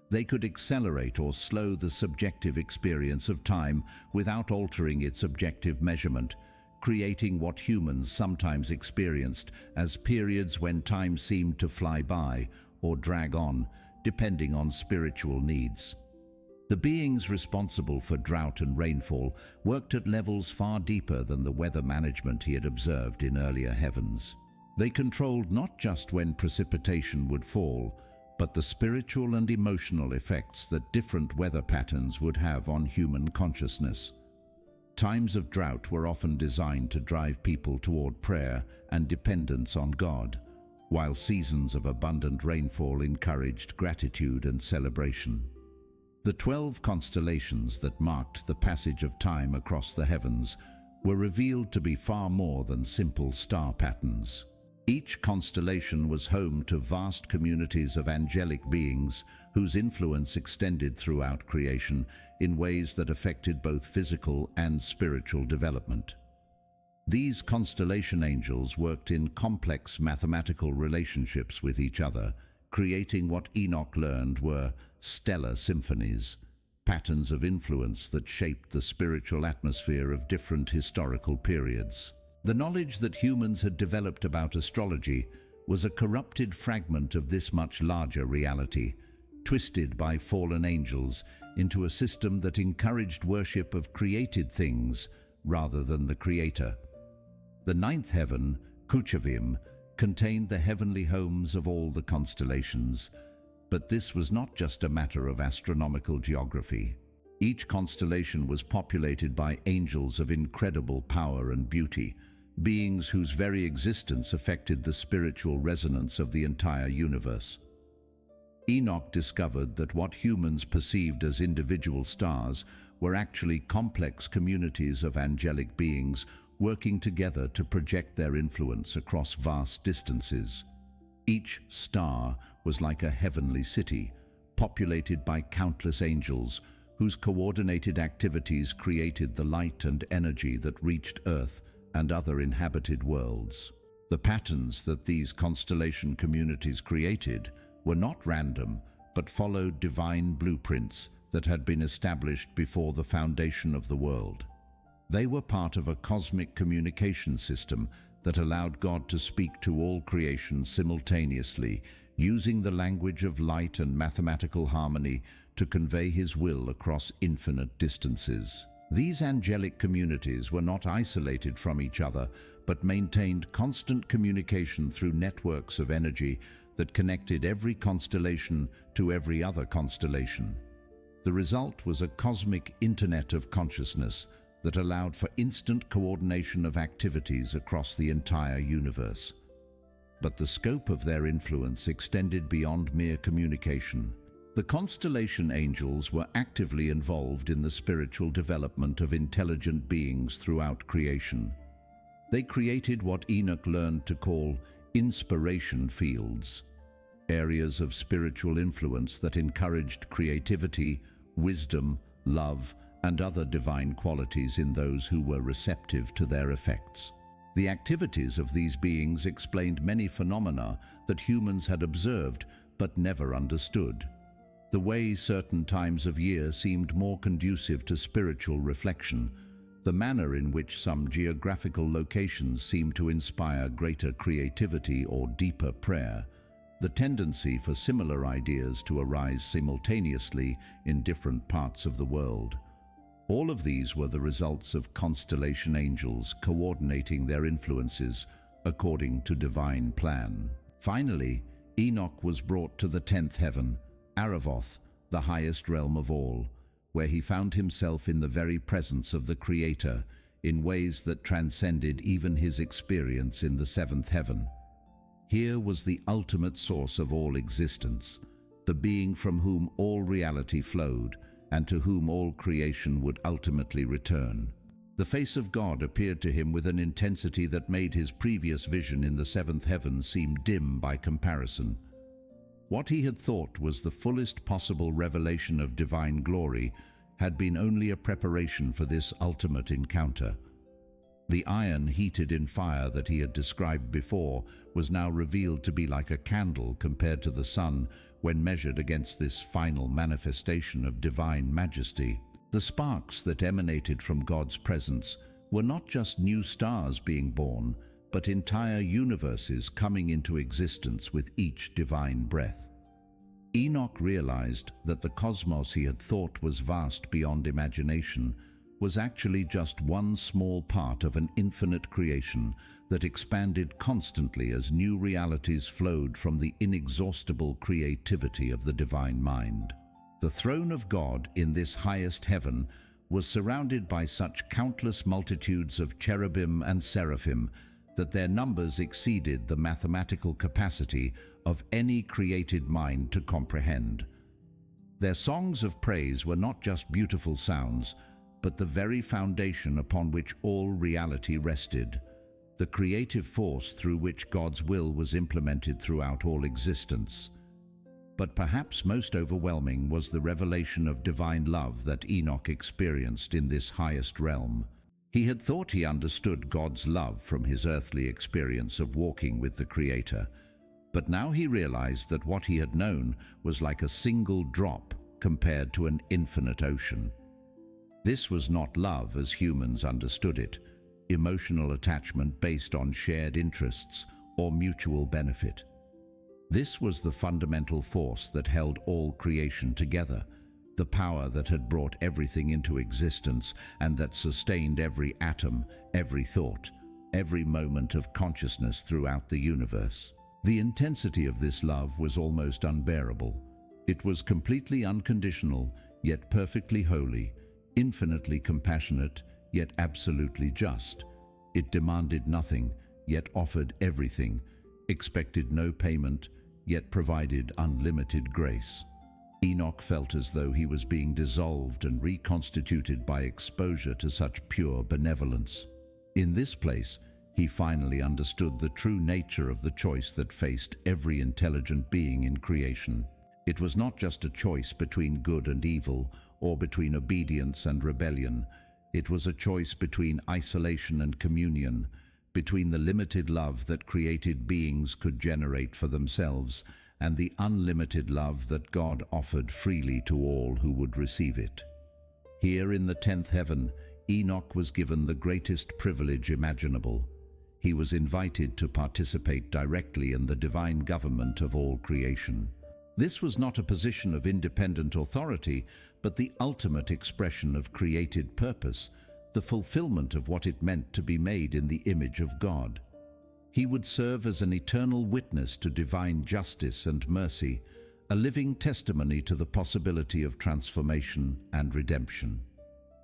They could accelerate or slow the subjective experience of time without altering its objective measurement, creating what humans sometimes experienced as periods when time seemed to fly by or drag on, depending on spiritual needs. The beings responsible for drought and rainfall worked at levels far deeper than the weather management he had observed in earlier heavens. They controlled not just when precipitation would fall, but the spiritual and emotional effects that different weather patterns would have on human consciousness. Times of drought were often designed to drive people toward prayer and dependence on God, while seasons of abundant rainfall encouraged gratitude and celebration. The 12 constellations that marked the passage of time across the heavens were revealed to be far more than simple star patterns. Each constellation was home to vast communities of angelic beings whose influence extended throughout creation in ways that affected both physical and spiritual development. These constellation angels worked in complex mathematical relationships with each other, creating what Enoch learned were stellar symphonies, patterns of influence that shaped the spiritual atmosphere of different historical periods. The knowledge that humans had developed about astrology was a corrupted fragment of this much larger reality, twisted by fallen angels into a system that encouraged worship of created things rather than the Creator. The ninth heaven, Kuchavim, contained the heavenly homes of all the constellations, but this was not just a matter of astronomical geography. Each constellation was populated by angels of incredible power and beauty, beings whose very existence affected the spiritual resonance of the entire universe. Enoch discovered that what humans perceived as individual stars were actually complex communities of angelic beings working together to project their influence across vast distances. Each star was like a heavenly city, populated by countless angels whose coordinated activities created the light and energy that reached Earth and other inhabited worlds. The patterns that these constellation communities created were not random, but followed divine blueprints that had been established before the foundation of the world. They were part of a cosmic communication system that allowed God to speak to all creation simultaneously, using the language of light and mathematical harmony to convey His will across infinite distances. These angelic communities were not isolated from each other, but maintained constant communication through networks of energy that connected every constellation to every other constellation. The result was a cosmic internet of consciousness that allowed for instant coordination of activities across the entire universe. But the scope of their influence extended beyond mere communication. The constellation angels were actively involved in the spiritual development of intelligent beings throughout creation. They created what Enoch learned to call inspiration fields, areas of spiritual influence that encouraged creativity, wisdom, love, and other divine qualities in those who were receptive to their effects. The activities of these beings explained many phenomena that humans had observed but never understood. The way certain times of year seemed more conducive to spiritual reflection, the manner in which some geographical locations seemed to inspire greater creativity or deeper prayer, the tendency for similar ideas to arise simultaneously in different parts of the world. All of these were the results of constellation angels coordinating their influences according to divine plan. Finally, Enoch was brought to the 10th heaven, Aravoth, the highest realm of all, where he found himself in the very presence of the Creator in ways that transcended even his experience in the 7th heaven. Here was the ultimate source of all existence, the being from whom all reality flowed and to whom all creation would ultimately return. The face of God appeared to him with an intensity that made his previous vision in the 7th heaven seem dim by comparison. What he had thought was the fullest possible revelation of divine glory had been only a preparation for this ultimate encounter. The iron heated in fire that he had described before was now revealed to be like a candle compared to the sun when measured against this final manifestation of divine majesty. The sparks that emanated from God's presence were not just new stars being born, but entire universes coming into existence with each divine breath. Enoch realized that the cosmos he had thought was vast beyond imagination was actually just one small part of an infinite creation that expanded constantly as new realities flowed from the inexhaustible creativity of the divine mind. The throne of God in this highest heaven was surrounded by such countless multitudes of cherubim and seraphim that their numbers exceeded the mathematical capacity of any created mind to comprehend. Their songs of praise were not just beautiful sounds, but the very foundation upon which all reality rested, the creative force through which God's will was implemented throughout all existence. But perhaps most overwhelming was the revelation of divine love that Enoch experienced in this highest realm. He had thought he understood God's love from his earthly experience of walking with the Creator, but now he realized that what he had known was like a single drop compared to an infinite ocean. This was not love as humans understood it, emotional attachment based on shared interests or mutual benefit. This was the fundamental force that held all creation together, the power that had brought everything into existence and that sustained every atom, every thought, every moment of consciousness throughout the universe. The intensity of this love was almost unbearable. It was completely unconditional, yet perfectly holy, infinitely compassionate, yet absolutely just. It demanded nothing, yet offered everything, expected no payment, yet provided unlimited grace. Enoch felt as though he was being dissolved and reconstituted by exposure to such pure benevolence. In this place, he finally understood the true nature of the choice that faced every intelligent being in creation. It was not just a choice between good and evil, or between obedience and rebellion. It was a choice between isolation and communion, between the limited love that created beings could generate for themselves and the unlimited love that God offered freely to all who would receive it. Here in the 10th heaven, Enoch was given the greatest privilege imaginable. He was invited to participate directly in the divine government of all creation. This was not a position of independent authority, but the ultimate expression of created purpose, the fulfillment of what it meant to be made in the image of God. He would serve as an eternal witness to divine justice and mercy, a living testimony to the possibility of transformation and redemption.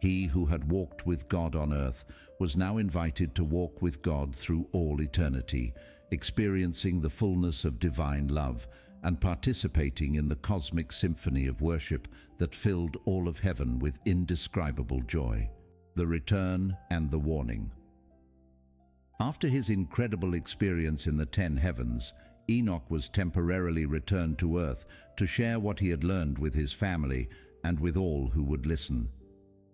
He who had walked with God on earth was now invited to walk with God through all eternity, experiencing the fullness of divine love and participating in the cosmic symphony of worship that filled all of heaven with indescribable joy. The return and the warning. After his incredible experience in the 10 heavens, Enoch was temporarily returned to earth to share what he had learned with his family and with all who would listen.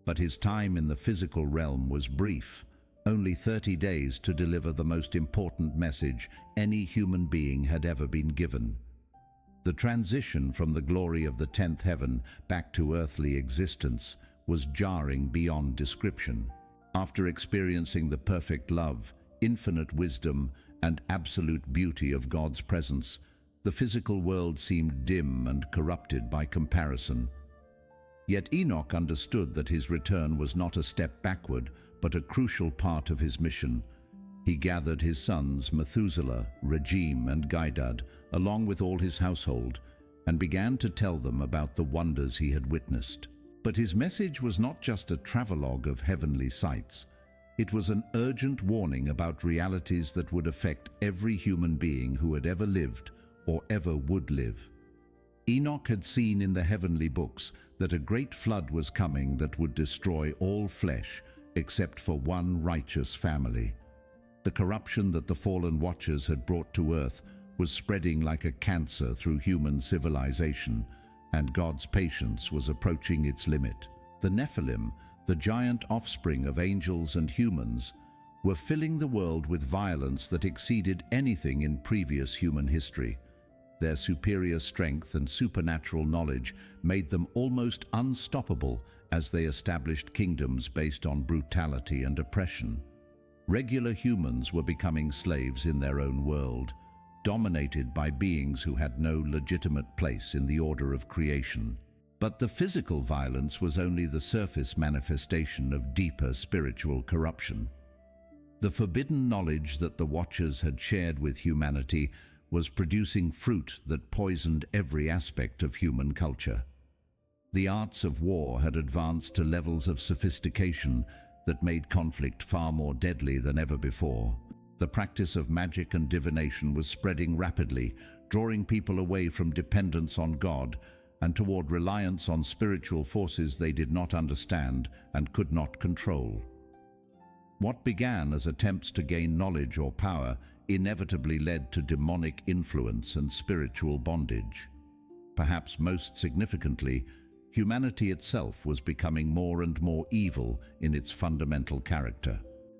But his time in the physical realm was brief, only 30 days to deliver the most important message any human being had ever been given. The transition from the glory of the 10th heaven back to earthly existence was jarring beyond description. After experiencing the perfect love, infinite wisdom, and absolute beauty of God's presence, the physical world seemed dim and corrupted by comparison. Yet Enoch understood that his return was not a step backward, but a crucial part of his mission. He gathered his sons Methuselah, Regem, and Gaidad, along with all his household, and began to tell them about the wonders he had witnessed. But his message was not just a travelogue of heavenly sights. It was an urgent warning about realities that would affect every human being who had ever lived or ever would live. Enoch had seen in the heavenly books that a great flood was coming that would destroy all flesh except for one righteous family. The corruption that the fallen watchers had brought to earth was spreading like a cancer through human civilization, and God's patience was approaching its limit. The Nephilim, the giant offspring of angels and humans, were filling the world with violence that exceeded anything in previous human history. Their superior strength and supernatural knowledge made them almost unstoppable as they established kingdoms based on brutality and oppression. Regular humans were becoming slaves in their own world, dominated by beings who had no legitimate place in the order of creation. But the physical violence was only the surface manifestation of deeper spiritual corruption. The forbidden knowledge that the Watchers had shared with humanity was producing fruit that poisoned every aspect of human culture. The arts of war had advanced to levels of sophistication that made conflict far more deadly than ever before. The practice of magic and divination was spreading rapidly, drawing people away from dependence on God and toward reliance on spiritual forces they did not understand and could not control. What began as attempts to gain knowledge or power inevitably led to demonic influence and spiritual bondage. Perhaps most significantly, humanity itself was becoming more and more evil in its fundamental character.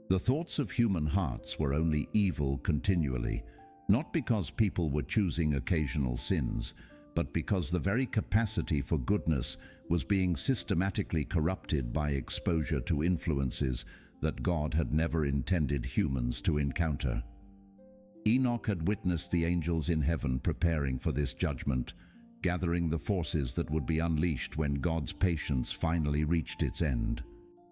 The thoughts of human hearts were only evil continually, not because people were choosing occasional sins, but because the very capacity for goodness was being systematically corrupted by exposure to influences that God had never intended humans to encounter. Enoch had witnessed the angels in heaven preparing for this judgment, gathering the forces that would be unleashed when God's patience finally reached its end.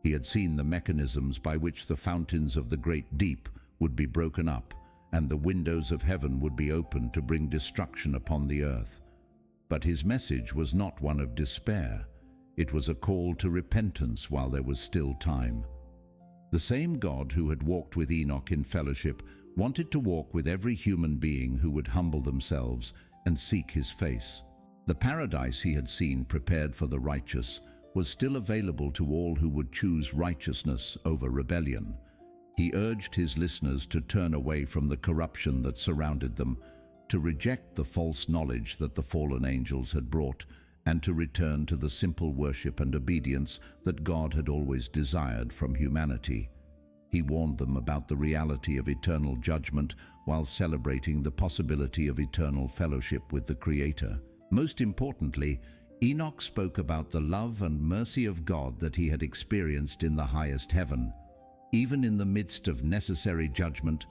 He had seen the mechanisms by which the fountains of the great deep would be broken up and the windows of heaven would be opened to bring destruction upon the earth. But his message was not one of despair. It was a call to repentance while there was still time. The same God who had walked with Enoch in fellowship wanted to walk with every human being who would humble themselves and seek his face. The paradise he had seen prepared for the righteous was still available to all who would choose righteousness over rebellion. He urged his listeners to turn away from the corruption that surrounded them, to reject the false knowledge that the fallen angels had brought, and to return to the simple worship and obedience that God had always desired from humanity. He warned them about the reality of eternal judgment while celebrating the possibility of eternal fellowship with the Creator. Most importantly, Enoch spoke about the love and mercy of God that he had experienced in the highest heaven. Even in the midst of necessary judgment,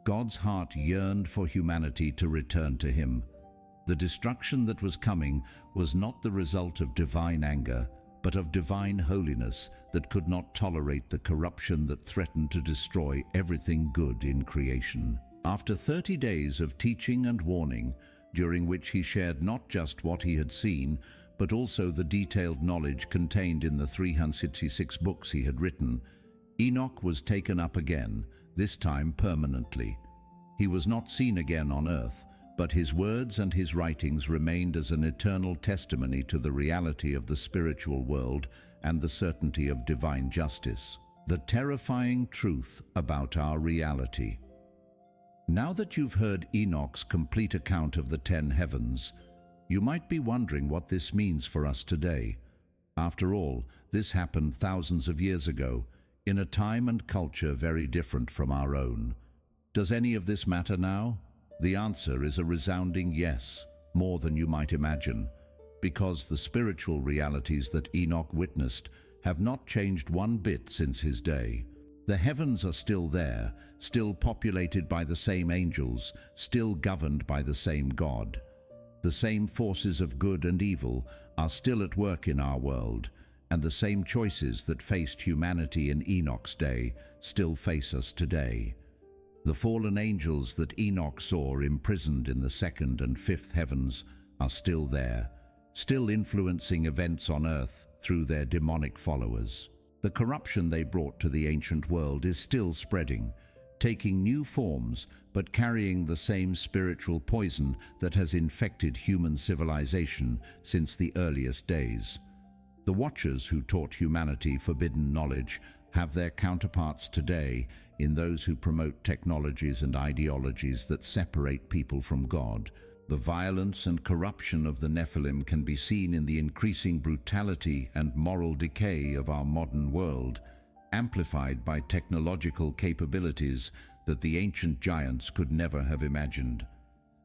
God's heart yearned for humanity to return to him. The destruction that was coming was not the result of divine anger, but of divine holiness that could not tolerate the corruption that threatened to destroy everything good in creation. After 30 days of teaching and warning, during which he shared not just what he had seen, but also the detailed knowledge contained in the 366 books he had written, Enoch was taken up again, this time permanently. He was not seen again on earth, but his words and his writings remained as an eternal testimony to the reality of the spiritual world and the certainty of divine justice. The terrifying truth about our reality. Now that you've heard Enoch's complete account of the 10 heavens, you might be wondering what this means for us today. After all, this happened thousands of years ago, in a time and culture very different from our own. Does any of this matter now? The answer is a resounding yes, more than you might imagine, because the spiritual realities that Enoch witnessed have not changed one bit since his day. The heavens are still there, still populated by the same angels, still governed by the same God. The same forces of good and evil are still at work in our world, and the same choices that faced humanity in Enoch's day still face us today. The fallen angels that Enoch saw imprisoned in the 2nd and 5th heavens are still there, still influencing events on earth through their demonic followers. The corruption they brought to the ancient world is still spreading, taking new forms but carrying the same spiritual poison that has infected human civilization since the earliest days. The Watchers who taught humanity forbidden knowledge have their counterparts today in those who promote technologies and ideologies that separate people from God. The violence and corruption of the Nephilim can be seen in the increasing brutality and moral decay of our modern world, amplified by technological capabilities that the ancient giants could never have imagined.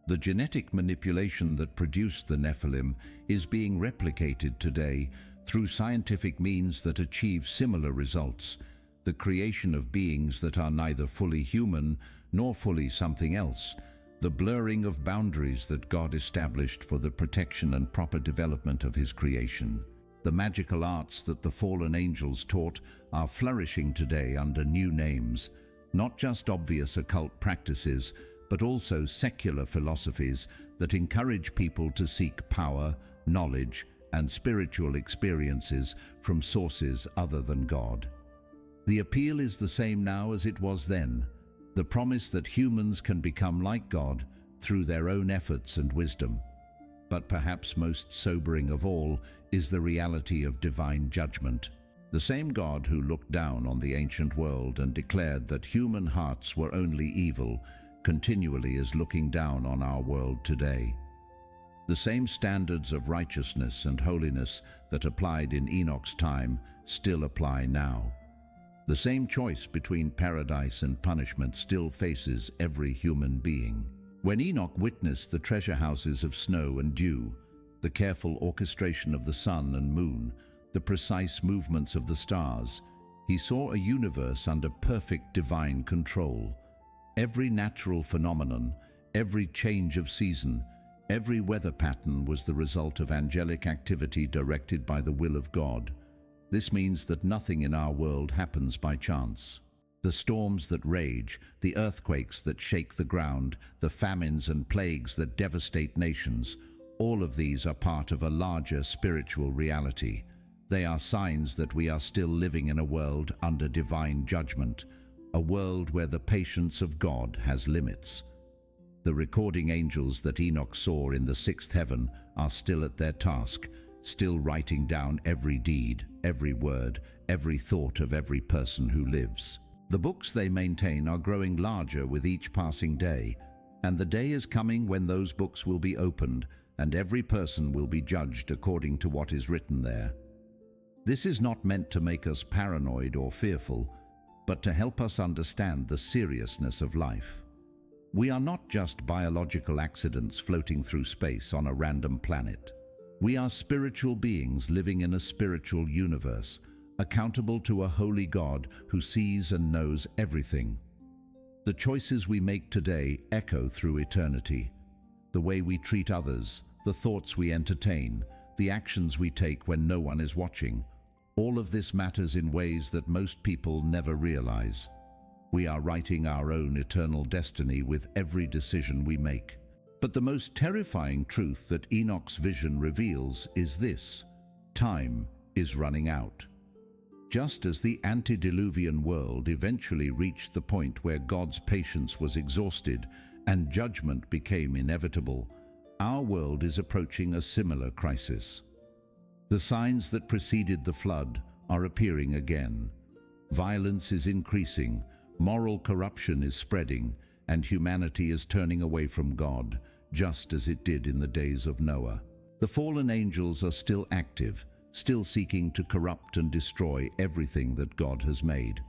The genetic manipulation that produced the Nephilim is being replicated today through scientific means that achieve similar results, the creation of beings that are neither fully human nor fully something else. the blurring of boundaries that God established for the protection and proper development of His creation. The magical arts that the fallen angels taught are flourishing today under new names, not just obvious occult practices, but also secular philosophies that encourage people to seek power, knowledge, and spiritual experiences from sources other than God. The appeal is the same now as it was then, the promise that humans can become like God through their own efforts and wisdom. But perhaps most sobering of all is the reality of divine judgment. The same God who looked down on the ancient world and declared that human hearts were only evil continually is looking down on our world today. The same standards of righteousness and holiness that applied in Enoch's time still apply now. The same choice between paradise and punishment still faces every human being. When Enoch witnessed the treasure houses of snow and dew, the careful orchestration of the sun and moon, the precise movements of the stars, he saw a universe under perfect divine control. Every natural phenomenon, every change of season, every weather pattern was the result of angelic activity directed by the will of God. This means that nothing in our world happens by chance. The storms that rage, the earthquakes that shake the ground, the famines and plagues that devastate nations, all of these are part of a larger spiritual reality. They are signs that we are still living in a world under divine judgment, a world where the patience of God has limits. The recording angels that Enoch saw in the sixth heaven are still at their task, still writing down every deed, every word, every thought of every person who lives. The books they maintain are growing larger with each passing day, and the day is coming when those books will be opened and every person will be judged according to what is written there. This is not meant to make us paranoid or fearful, but to help us understand the seriousness of life. We are not just biological accidents floating through space on a random planet. We are spiritual beings living in a spiritual universe, accountable to a holy God who sees and knows everything. The choices we make today echo through eternity. The way we treat others, the thoughts we entertain, the actions we take when no one is watching, all of this matters in ways that most people never realize. We are writing our own eternal destiny with every decision we make. But the most terrifying truth that Enoch's vision reveals is this: time is running out. Just as the antediluvian world eventually reached the point where God's patience was exhausted and judgment became inevitable, our world is approaching a similar crisis. The signs that preceded the flood are appearing again. Violence is increasing, moral corruption is spreading, and humanity is turning away from God, just as it did in the days of Noah. The fallen angels are still active, still seeking to corrupt and destroy everything that God has made.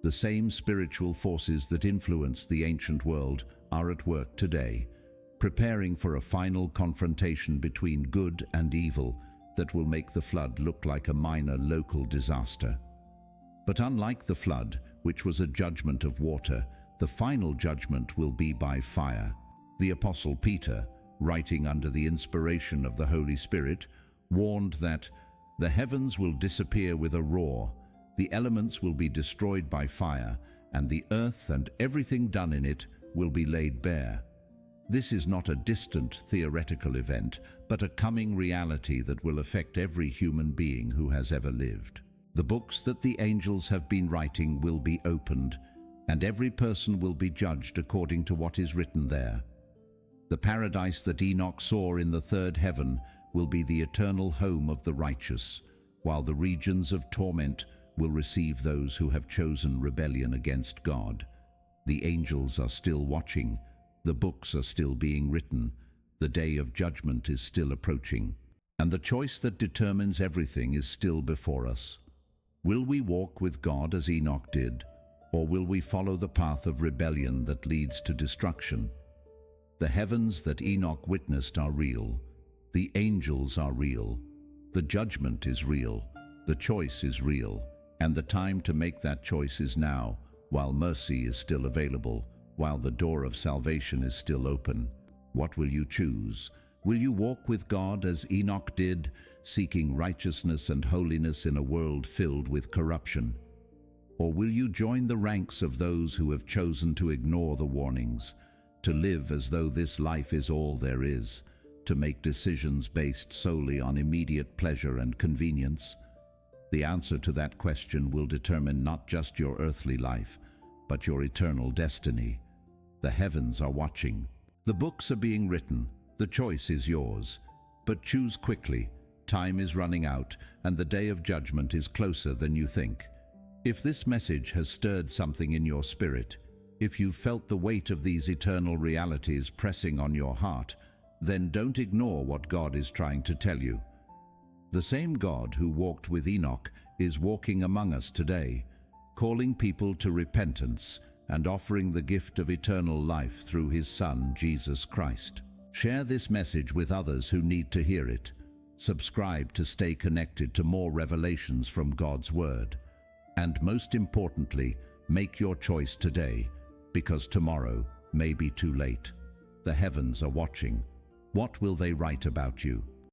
The same spiritual forces that influenced the ancient world are at work today, preparing for a final confrontation between good and evil that will make the flood look like a minor local disaster. But unlike the flood, which was a judgment of water, the final judgment will be by fire. The Apostle Peter, writing under the inspiration of the Holy Spirit, warned that the heavens will disappear with a roar, the elements will be destroyed by fire, and the earth and everything done in it will be laid bare. This is not a distant theoretical event, but a coming reality that will affect every human being who has ever lived. The books that the angels have been writing will be opened, and every person will be judged according to what is written there. The paradise that Enoch saw in the third heaven will be the eternal home of the righteous, while the regions of torment will receive those who have chosen rebellion against God. The angels are still watching, the books are still being written, the day of judgment is still approaching, and the choice that determines everything is still before us. Will we walk with God as Enoch did, or will we follow the path of rebellion that leads to destruction? The heavens that Enoch witnessed are real. The angels are real. The judgment is real. The choice is real. And the time to make that choice is now, while mercy is still available, while the door of salvation is still open. What will you choose? Will you walk with God as Enoch did, seeking righteousness and holiness in a world filled with corruption? Or will you join the ranks of those who have chosen to ignore the warnings, to live as though this life is all there is, to make decisions based solely on immediate pleasure and convenience? The answer to that question will determine not just your earthly life, but your eternal destiny. The heavens are watching. The books are being written. The choice is yours. But choose quickly. Time is running out, and the day of judgment is closer than you think. If this message has stirred something in your spirit, if you've felt the weight of these eternal realities pressing on your heart, then don't ignore what God is trying to tell you. The same God who walked with Enoch is walking among us today, calling people to repentance and offering the gift of eternal life through His Son, Jesus Christ. Share this message with others who need to hear it. Subscribe to stay connected to more revelations from God's Word. And most importantly, make your choice today, because tomorrow may be too late. The heavens are watching. What will they write about you?